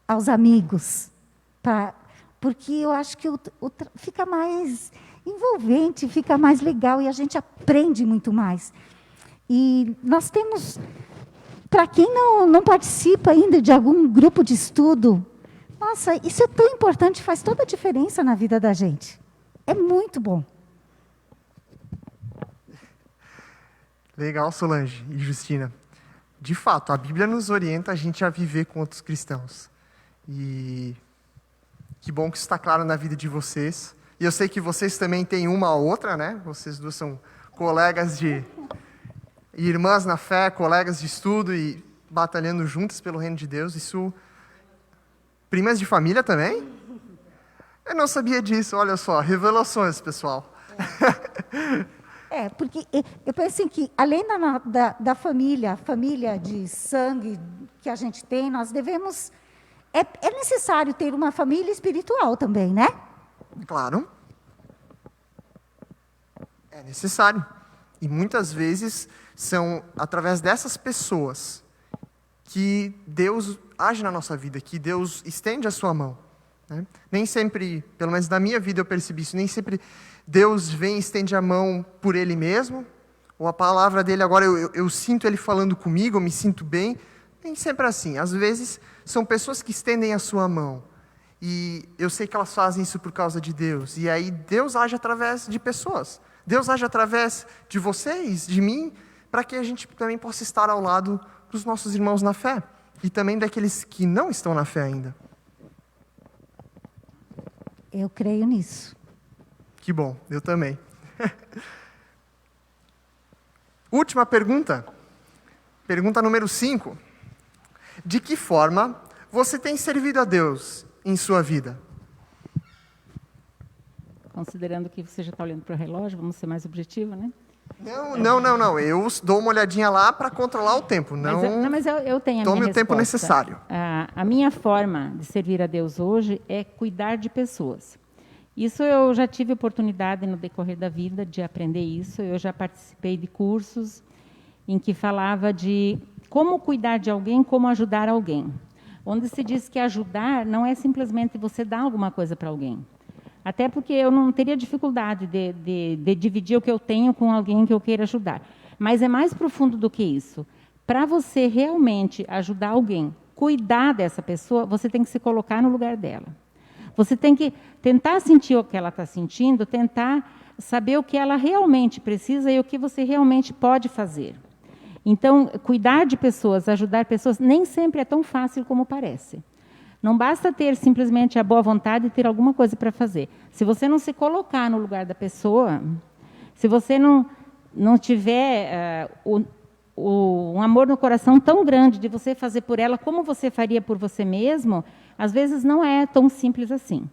[SPEAKER 3] aos amigos porque eu acho que fica mais envolvente, fica mais legal e a gente aprende muito mais. E nós temos, para quem não participa ainda de algum grupo de estudo, nossa, isso é tão importante, faz toda a diferença na vida da gente. É muito bom.
[SPEAKER 1] Legal, Solange e Justina. De fato, a Bíblia nos orienta a gente a viver com outros cristãos. E que bom que isso está claro na vida de vocês. E eu sei que vocês também têm uma ou outra, né? Vocês duas são colegas irmãs na fé, colegas de estudo e batalhando juntas pelo reino de Deus. Isso... Primas de família também? Eu não sabia disso, olha só. Revelações, pessoal.
[SPEAKER 3] Porque eu penso assim que, além da família, família de sangue que a gente tem, nós devemos... É necessário ter uma família espiritual também, né?
[SPEAKER 1] Claro. É necessário. E muitas vezes são através dessas pessoas que Deus age na nossa vida, que Deus estende a sua mão. Né? Nem sempre, pelo menos na minha vida eu percebi isso, nem sempre Deus vem e estende a mão por Ele mesmo, ou a palavra dEle agora eu sinto Ele falando comigo, eu me sinto bem. Nem sempre é assim. Às vezes são pessoas que estendem a sua mão. E eu sei que elas fazem isso por causa de Deus. E aí Deus age através de pessoas. Deus age através de vocês, de mim, para que a gente também possa estar ao lado dos nossos irmãos na fé. E também daqueles que não estão na fé ainda.
[SPEAKER 3] Eu creio nisso.
[SPEAKER 1] Que bom, eu também. Última pergunta. Pergunta número 5. De que forma você tem servido a Deus em sua vida?
[SPEAKER 2] Considerando que você já está olhando para o relógio, vamos ser mais objetivos, né?
[SPEAKER 1] Não. Eu dou uma olhadinha lá para controlar o tempo.
[SPEAKER 2] Mas eu tenho a
[SPEAKER 1] tome
[SPEAKER 2] minha
[SPEAKER 1] o tempo necessário.
[SPEAKER 2] A minha forma de servir a Deus hoje é cuidar de pessoas. Isso eu já tive oportunidade no decorrer da vida de aprender isso. Eu já participei de cursos em que falava de como cuidar de alguém, como ajudar alguém. Onde se diz que ajudar não é simplesmente você dar alguma coisa para alguém. Até porque eu não teria dificuldade de dividir o que eu tenho com alguém que eu queira ajudar. Mas é mais profundo do que isso. Para você realmente ajudar alguém, cuidar dessa pessoa, você tem que se colocar no lugar dela. Você tem que tentar sentir o que ela está sentindo, tentar saber o que ela realmente precisa e o que você realmente pode fazer. Então, cuidar de pessoas, ajudar pessoas, nem sempre é tão fácil como parece. Não basta ter simplesmente a boa vontade e ter alguma coisa para fazer. Se você não se colocar no lugar da pessoa, se você não tiver um amor no coração tão grande de você fazer por ela como você faria por você mesmo, às vezes não é tão simples assim.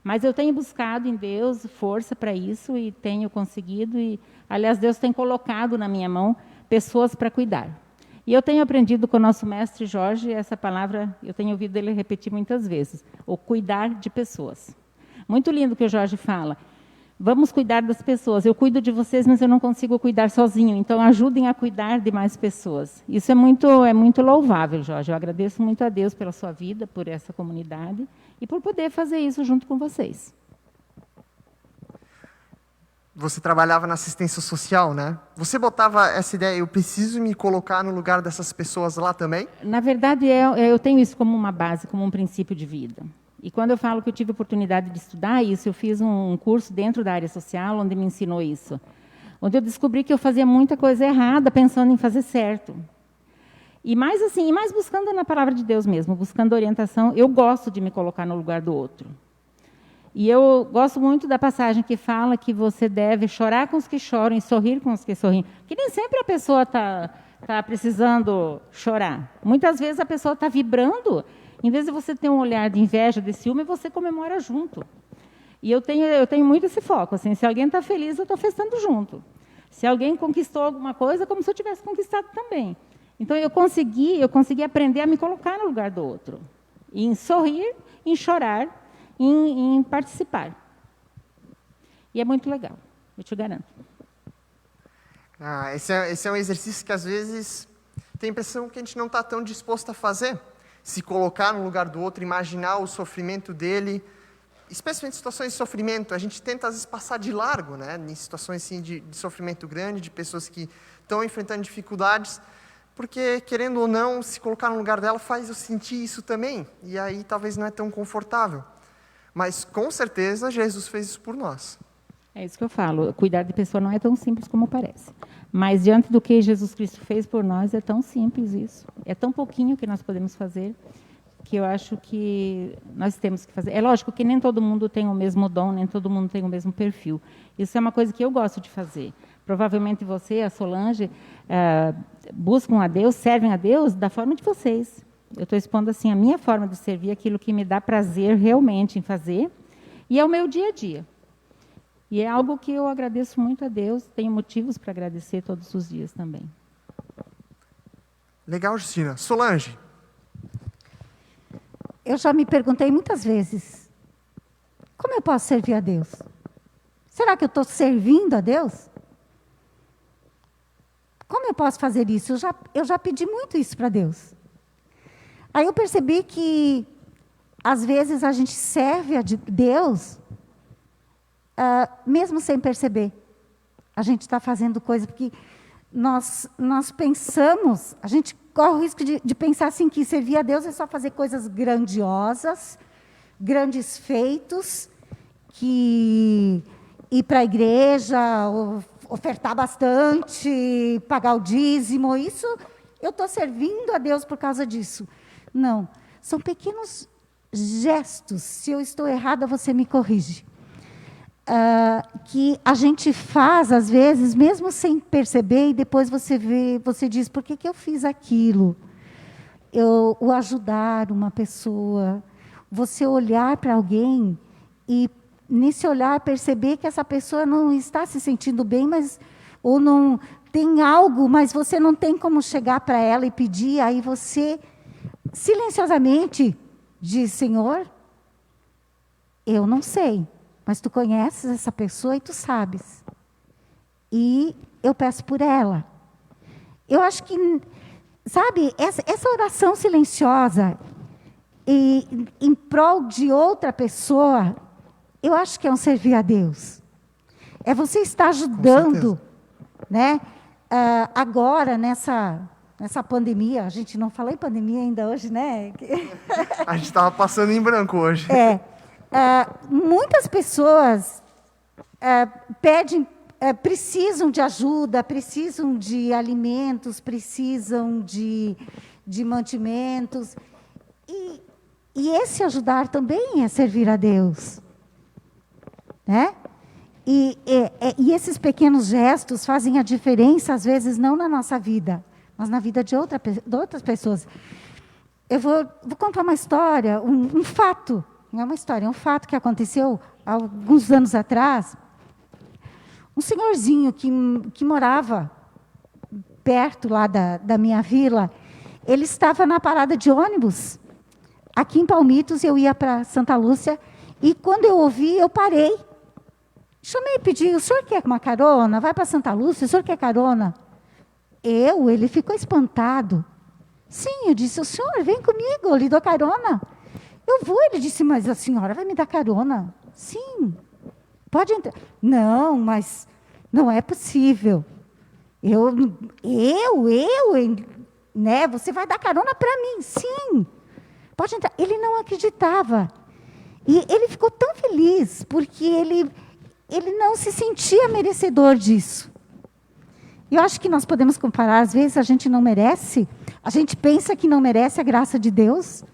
[SPEAKER 2] Mas eu tenho buscado em Deus força para isso e tenho conseguido. E, aliás, Deus tem colocado na minha mão pessoas para cuidar. E eu tenho aprendido com o nosso mestre Jorge, essa palavra, eu tenho ouvido ele repetir muitas vezes, o cuidar de pessoas. Muito lindo que o Jorge fala. Vamos cuidar das pessoas. Eu cuido de vocês, mas eu não consigo cuidar sozinho. Então, ajudem a cuidar de mais pessoas. Isso é muito louvável, Jorge. Eu agradeço muito a Deus pela sua vida, por essa comunidade e por poder fazer isso junto com vocês.
[SPEAKER 1] Você trabalhava na assistência social, né? Você botava essa ideia, eu preciso me colocar no lugar dessas pessoas lá também?
[SPEAKER 2] Na verdade, eu tenho isso como uma base, como um princípio de vida. E quando eu falo que eu tive a oportunidade de estudar isso, eu fiz um curso dentro da área social, onde me ensinou isso. Onde eu descobri que eu fazia muita coisa errada, pensando em fazer certo. E mais assim, mais buscando na palavra de Deus mesmo, buscando orientação, eu gosto de me colocar no lugar do outro. E eu gosto muito da passagem que fala que você deve chorar com os que choram e sorrir com os que sorriem. Porque nem sempre a pessoa está precisando chorar. Muitas vezes a pessoa está vibrando. Em vez de você ter um olhar de inveja, de ciúme, você comemora junto. E eu tenho muito esse foco. Assim, se alguém está feliz, eu estou festando junto. Se alguém conquistou alguma coisa, é como se eu tivesse conquistado também. Então, eu consegui aprender a me colocar no lugar do outro. Em sorrir, em chorar, em participar. E é muito legal, eu te garanto.
[SPEAKER 1] Esse é um exercício que, às vezes, tem a impressão que a gente não está tão disposto a fazer. Se colocar no lugar do outro, imaginar o sofrimento dele. Especialmente em situações de sofrimento, a gente tenta, às vezes, passar de largo, né? Em situações assim, de sofrimento grande, de pessoas que estão enfrentando dificuldades, porque, querendo ou não, se colocar no lugar dela faz eu sentir isso também. E aí, talvez, não é tão confortável. Mas, com certeza, Jesus fez isso por nós.
[SPEAKER 2] É isso que eu falo. Cuidar de pessoa não é tão simples como parece. Mas, diante do que Jesus Cristo fez por nós, é tão simples isso. É tão pouquinho que nós podemos fazer, que eu acho que nós temos que fazer. É lógico que nem todo mundo tem o mesmo dom, nem todo mundo tem o mesmo perfil. Isso é uma coisa que eu gosto de fazer. Provavelmente você, a Solange, buscam a Deus, servem a Deus da forma de vocês. Eu estou expondo assim a minha forma de servir, aquilo que me dá prazer realmente em fazer, e é o meu dia a dia. E é algo que eu agradeço muito a Deus, tenho motivos para agradecer todos os dias também.
[SPEAKER 1] Legal, Justina. Solange.
[SPEAKER 3] Eu já me perguntei muitas vezes, como eu posso servir a Deus? Será que eu estou servindo a Deus? Como eu posso fazer isso? Eu já pedi muito isso para Deus. Aí eu percebi que, às vezes, a gente serve a Deus, mesmo sem perceber. A gente está fazendo coisa porque nós pensamos, a gente corre o risco de pensar assim, que servir a Deus é só fazer coisas grandiosas, grandes feitos, que ir para a igreja, ofertar bastante, pagar o dízimo, isso eu estou servindo a Deus por causa disso. Não, são pequenos gestos, se eu estou errada, você me corrige, que a gente faz, às vezes, mesmo sem perceber, e depois você vê, você diz, por que eu fiz aquilo? O ajudar uma pessoa, você olhar para alguém e, nesse olhar, perceber que essa pessoa não está se sentindo bem, ou não tem algo, mas você não tem como chegar para ela e pedir, aí você, silenciosamente, diz, Senhor, eu não sei, mas tu conheces essa pessoa e tu sabes. E eu peço por ela. Eu acho que, sabe, essa oração silenciosa, em prol de outra pessoa, eu acho que é um servir a Deus. É você estar ajudando, né? Agora, nessa pandemia, a gente não falou em pandemia ainda hoje, né?
[SPEAKER 1] A gente estava passando em branco hoje.
[SPEAKER 3] Muitas pessoas precisam de ajuda, precisam de alimentos, precisam de mantimentos. E esse ajudar também é servir a Deus. Né? E esses pequenos gestos fazem a diferença, às vezes, não na nossa vida, mas na vida de outras pessoas. Eu vou contar uma história, um fato. Não é uma história, é um fato que aconteceu há alguns anos atrás. Um senhorzinho que morava perto lá da minha vila, ele estava na parada de ônibus. Aqui em Palmitos, eu ia para Santa Lúcia, e quando eu ouvi, eu parei. Chamei e pedi, o senhor quer uma carona? Vai para Santa Lúcia, o senhor quer carona? Ele ficou espantado. Sim, eu disse, o senhor, vem comigo, eu lhe dou carona. Eu vou, ele disse, mas a senhora vai me dar carona? Sim, pode entrar. Não, mas não é possível. Né? Você vai dar carona para mim? Sim, pode entrar. Ele não acreditava. E ele ficou tão feliz, porque ele não se sentia merecedor disso. Eu acho que nós podemos comparar, às vezes a gente não merece, a gente pensa que não merece a graça de Deus,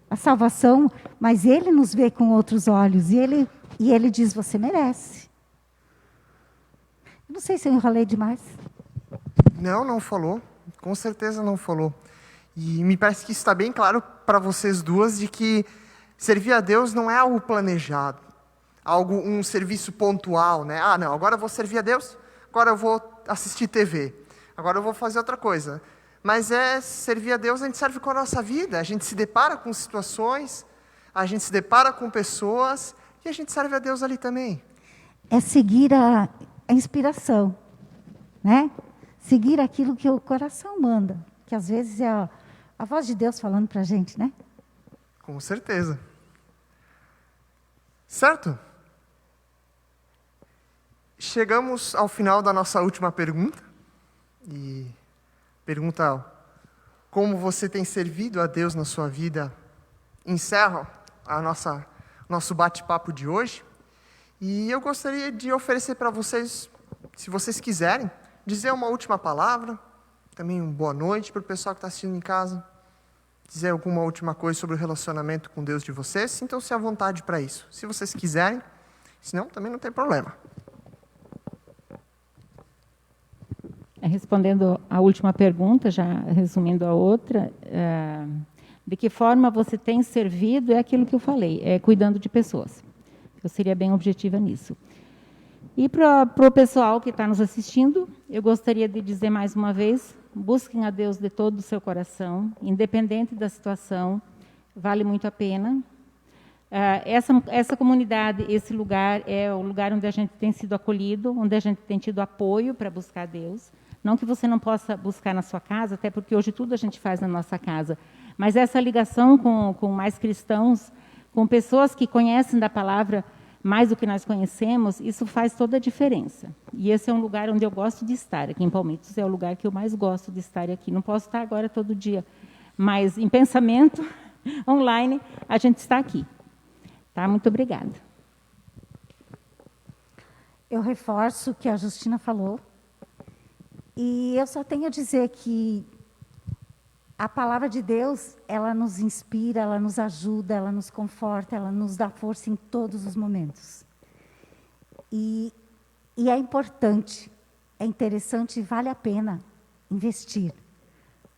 [SPEAKER 3] a salvação, mas Ele nos vê com outros olhos, e Ele diz, você merece. Não sei se eu enrolei demais.
[SPEAKER 1] Não falou, com certeza não falou. E me parece que isso está bem claro para vocês duas, de que servir a Deus não é algo planejado, um serviço pontual, né? Não, agora eu vou servir a Deus, agora eu vou assistir TV, agora eu vou fazer outra coisa. Mas servir a Deus, a gente serve com a nossa vida, a gente se depara com situações, a gente se depara com pessoas, e a gente serve a Deus ali também.
[SPEAKER 3] É seguir a inspiração, né? Seguir aquilo que o coração manda, que às vezes é a voz de Deus falando para a gente, né?
[SPEAKER 1] Com certeza. Certo? Chegamos ao final da nossa última pergunta. E pergunta, como você tem servido a Deus na sua vida? Encerra nosso bate-papo de hoje. E eu gostaria de oferecer para vocês, se vocês quiserem, dizer uma última palavra, também uma boa noite para o pessoal que está assistindo em casa, dizer alguma última coisa sobre o relacionamento com Deus de vocês, sintam-se à vontade para isso. Se vocês quiserem, senão também não tem problema.
[SPEAKER 2] Respondendo a última pergunta, já resumindo a outra, de que forma você tem servido, é aquilo que eu falei, é cuidando de pessoas. Eu seria bem objetiva nisso. E para o pessoal que está nos assistindo, eu gostaria de dizer mais uma vez, busquem a Deus de todo o seu coração, independente da situação, vale muito a pena. Essa comunidade, esse lugar, é o lugar onde a gente tem sido acolhido, onde a gente tem tido apoio para buscar Deus. Não que você não possa buscar na sua casa, até porque hoje tudo a gente faz na nossa casa, mas essa ligação com mais cristãos, com pessoas que conhecem da palavra mais do que nós conhecemos, isso faz toda a diferença. E esse é um lugar onde eu gosto de estar. Aqui em Palmitos é o lugar que eu mais gosto de estar aqui. Não posso estar agora todo dia, mas em pensamento, online, a gente está aqui. Tá? Muito obrigada.
[SPEAKER 3] Eu reforço o que a Justina falou. E eu só tenho a dizer que a palavra de Deus, ela nos inspira, ela nos ajuda, ela nos conforta, ela nos dá força em todos os momentos. E é importante, é interessante e vale a pena investir.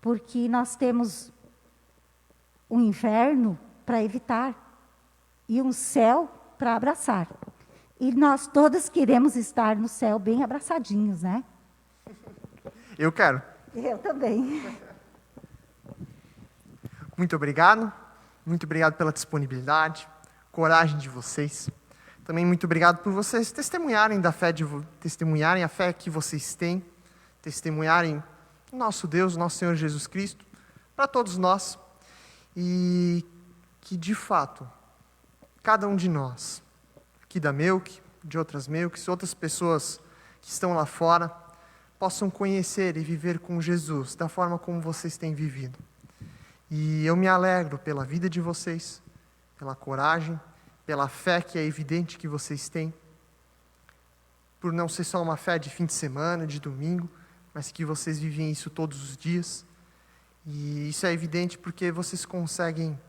[SPEAKER 3] Porque nós temos um inferno para evitar e um céu para abraçar. E nós todas queremos estar no céu bem abraçadinhos, né?
[SPEAKER 1] Eu quero.
[SPEAKER 3] Eu também.
[SPEAKER 1] Muito obrigado pela disponibilidade, coragem de vocês. Também muito obrigado por vocês testemunharem testemunharem a fé que vocês têm, testemunharem o nosso Deus, o nosso Senhor Jesus Cristo, para todos nós. E que, de fato, cada um de nós, aqui da Melk, de outras Melks, outras pessoas que estão lá fora, possam conhecer e viver com Jesus da forma como vocês têm vivido. E eu me alegro pela vida de vocês, pela coragem, pela fé que é evidente que vocês têm, por não ser só uma fé de fim de semana, de domingo, mas que vocês vivem isso todos os dias. E isso é evidente porque vocês conseguem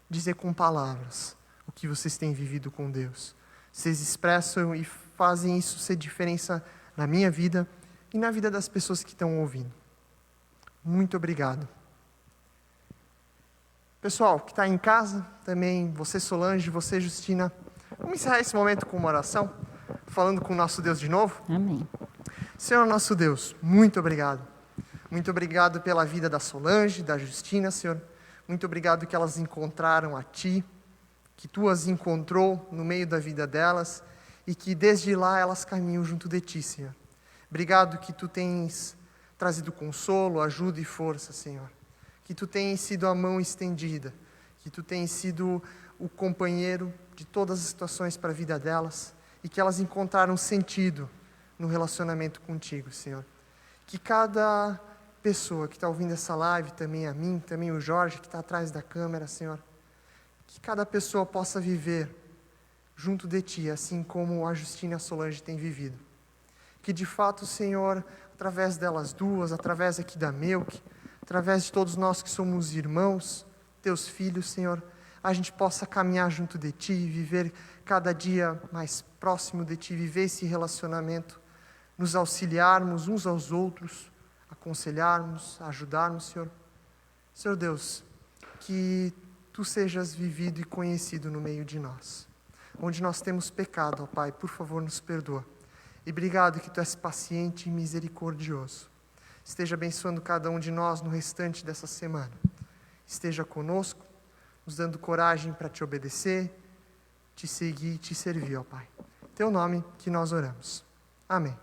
[SPEAKER 1] dizer com palavras o que vocês têm vivido com Deus. Vocês expressam e fazem isso ser diferença na minha vida e na vida das pessoas que estão ouvindo. Muito obrigado. Pessoal que está em casa, também você Solange, você Justina, vamos encerrar esse momento com uma oração, falando com o nosso Deus de novo?
[SPEAKER 2] Amém.
[SPEAKER 1] Senhor nosso Deus, muito obrigado. Muito obrigado pela vida da Solange, da Justina, Senhor. Muito obrigado que elas encontraram a Ti, que Tu as encontrou no meio da vida delas e que desde lá elas caminham junto de Ti, Senhor. Obrigado que Tu tens trazido consolo, ajuda e força, Senhor. Que Tu tens sido a mão estendida, que Tu tens sido o companheiro de todas as situações para a vida delas e que elas encontraram sentido no relacionamento contigo, Senhor. Que cada pessoa que está ouvindo essa live, também a mim, também o Jorge, que está atrás da câmera, Senhor, que cada pessoa possa viver junto de Ti, assim como a Justina e a Solange têm vivido. Que de fato, Senhor, através delas duas, através aqui da Melk, através de todos nós que somos irmãos, Teus filhos, Senhor, a gente possa caminhar junto de Ti, viver cada dia mais próximo de Ti, viver esse relacionamento, nos auxiliarmos uns aos outros, aconselharmos, ajudarmos, Senhor. Senhor Deus, que Tu sejas vivido e conhecido no meio de nós. Onde nós temos pecado, ó Pai, por favor, nos perdoa. E obrigado que Tu és paciente e misericordioso. Esteja abençoando cada um de nós no restante dessa semana. Esteja conosco, nos dando coragem para Te obedecer, Te seguir e Te servir, ó Pai. Em Teu nome que nós oramos. Amém.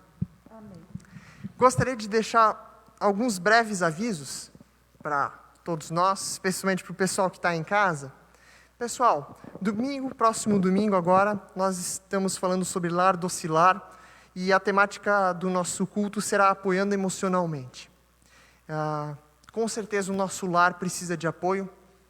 [SPEAKER 3] Amém.
[SPEAKER 1] Gostaria de deixar alguns breves avisos para todos nós, especialmente para o pessoal que está em casa. Pessoal, próximo domingo agora, nós estamos falando sobre lar docilar e a temática do nosso culto será apoiando emocionalmente. Com certeza o nosso lar precisa de apoio,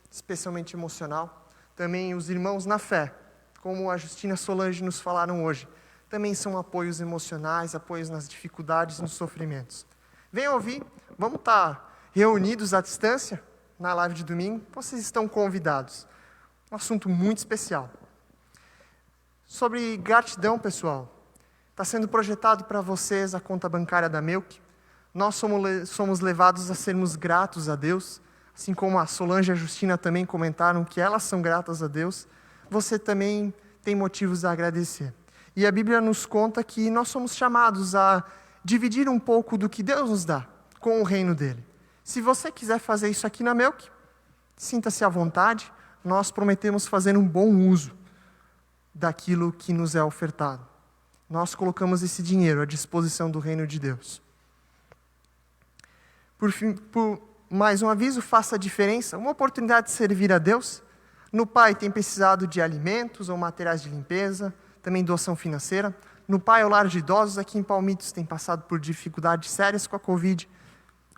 [SPEAKER 1] especialmente emocional. Também os irmãos na fé, como a Justina e a Solange nos falaram hoje, também são apoios emocionais, apoios nas dificuldades e nos sofrimentos. Venham ouvir, vamos estar reunidos à distância na live de domingo, vocês estão convidados. Um assunto muito especial. Sobre gratidão, pessoal, está sendo projetado para vocês a conta bancária da Melk. Nós somos levados a sermos gratos a Deus, assim como a Solange e a Justina também comentaram que elas são gratas a Deus, você também tem motivos a agradecer. E a Bíblia nos conta que nós somos chamados a dividir um pouco do que Deus nos dá com o reino dele. Se você quiser fazer isso aqui na Melk, sinta-se à vontade, nós prometemos fazer um bom uso daquilo que nos é ofertado. Nós colocamos esse dinheiro à disposição do reino de Deus. Por mais um aviso, faça a diferença, uma oportunidade de servir a Deus. No Pai tem precisado de alimentos ou materiais de limpeza, também doação financeira. No Pai, o lar de idosos aqui em Palmitos tem passado por dificuldades sérias com a Covid.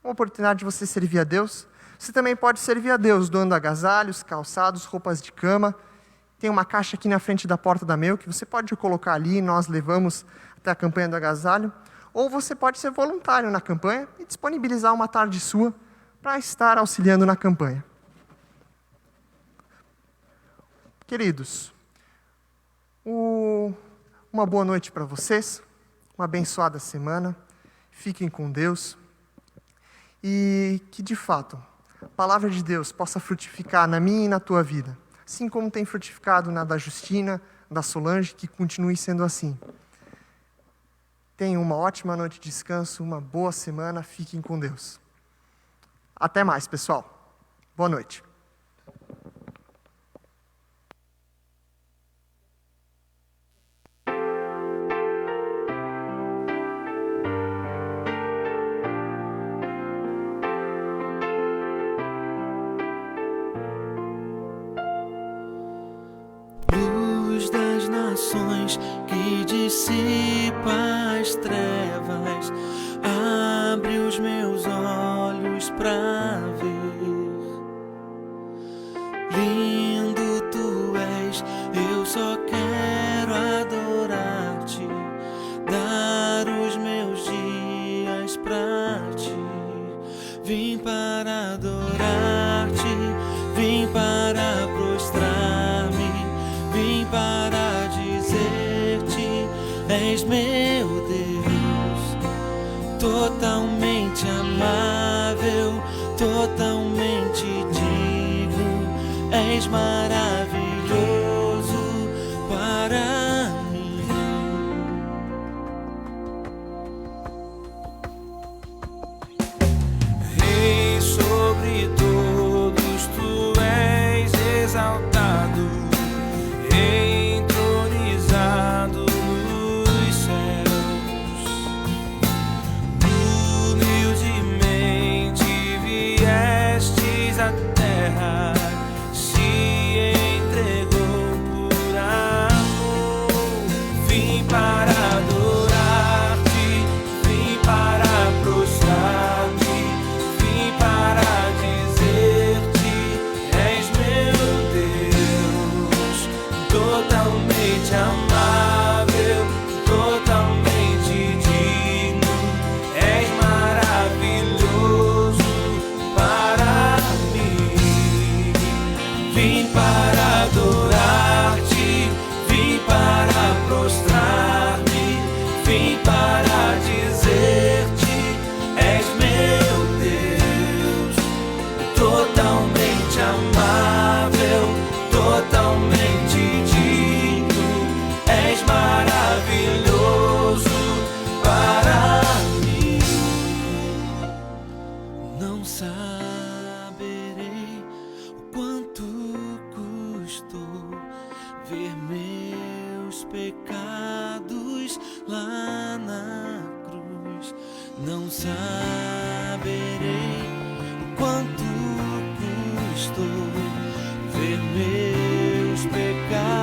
[SPEAKER 1] Uma oportunidade de você servir a Deus. Você também pode servir a Deus doando agasalhos, calçados, roupas de cama. Tem uma caixa aqui na frente da porta da Melk, você pode colocar ali, nós levamos até a campanha do agasalho. Ou você pode ser voluntário na campanha e disponibilizar uma tarde sua para estar auxiliando na campanha. Queridos, uma boa noite para vocês, uma abençoada semana, fiquem com Deus e que, de fato, a palavra de Deus possa frutificar na minha e na tua vida, assim como tem frutificado na da Justina, da Solange, que continue sendo assim. Tenham uma ótima noite de descanso, uma boa semana, fiquem com Deus. Até mais, pessoal. Boa noite.
[SPEAKER 4] Luz das nações que dissipa as trevas, abre os meus olhos pra ver. Lindo tu és, eu só quero adorar-te, dar os meus dias pra ti. Vim para adorar-te, vim para prostrar-me, vim para dizer-te, és meu Deus, totalmente amável, totalmente digno, és maravilhoso para mim. Rei sobre todos, tu és exaltado, entronizado nos céus. Humildemente viestes à terra, se entregou por amor. Vim para adorar-te, vim para prostrar-me, vim para dizer-te, és meu Deus, totalmente amável, totalmente digno, és maravilhoso para mim. Vim para adorar-te, vim para prostrar-me, vim para dizer-te, és meu Deus, totalmente amável, totalmente digno, és maravilhoso para mim. Não saberei o quanto custou ver meus pecados lá na cruz. Não saberei o quanto custou ver meus pecados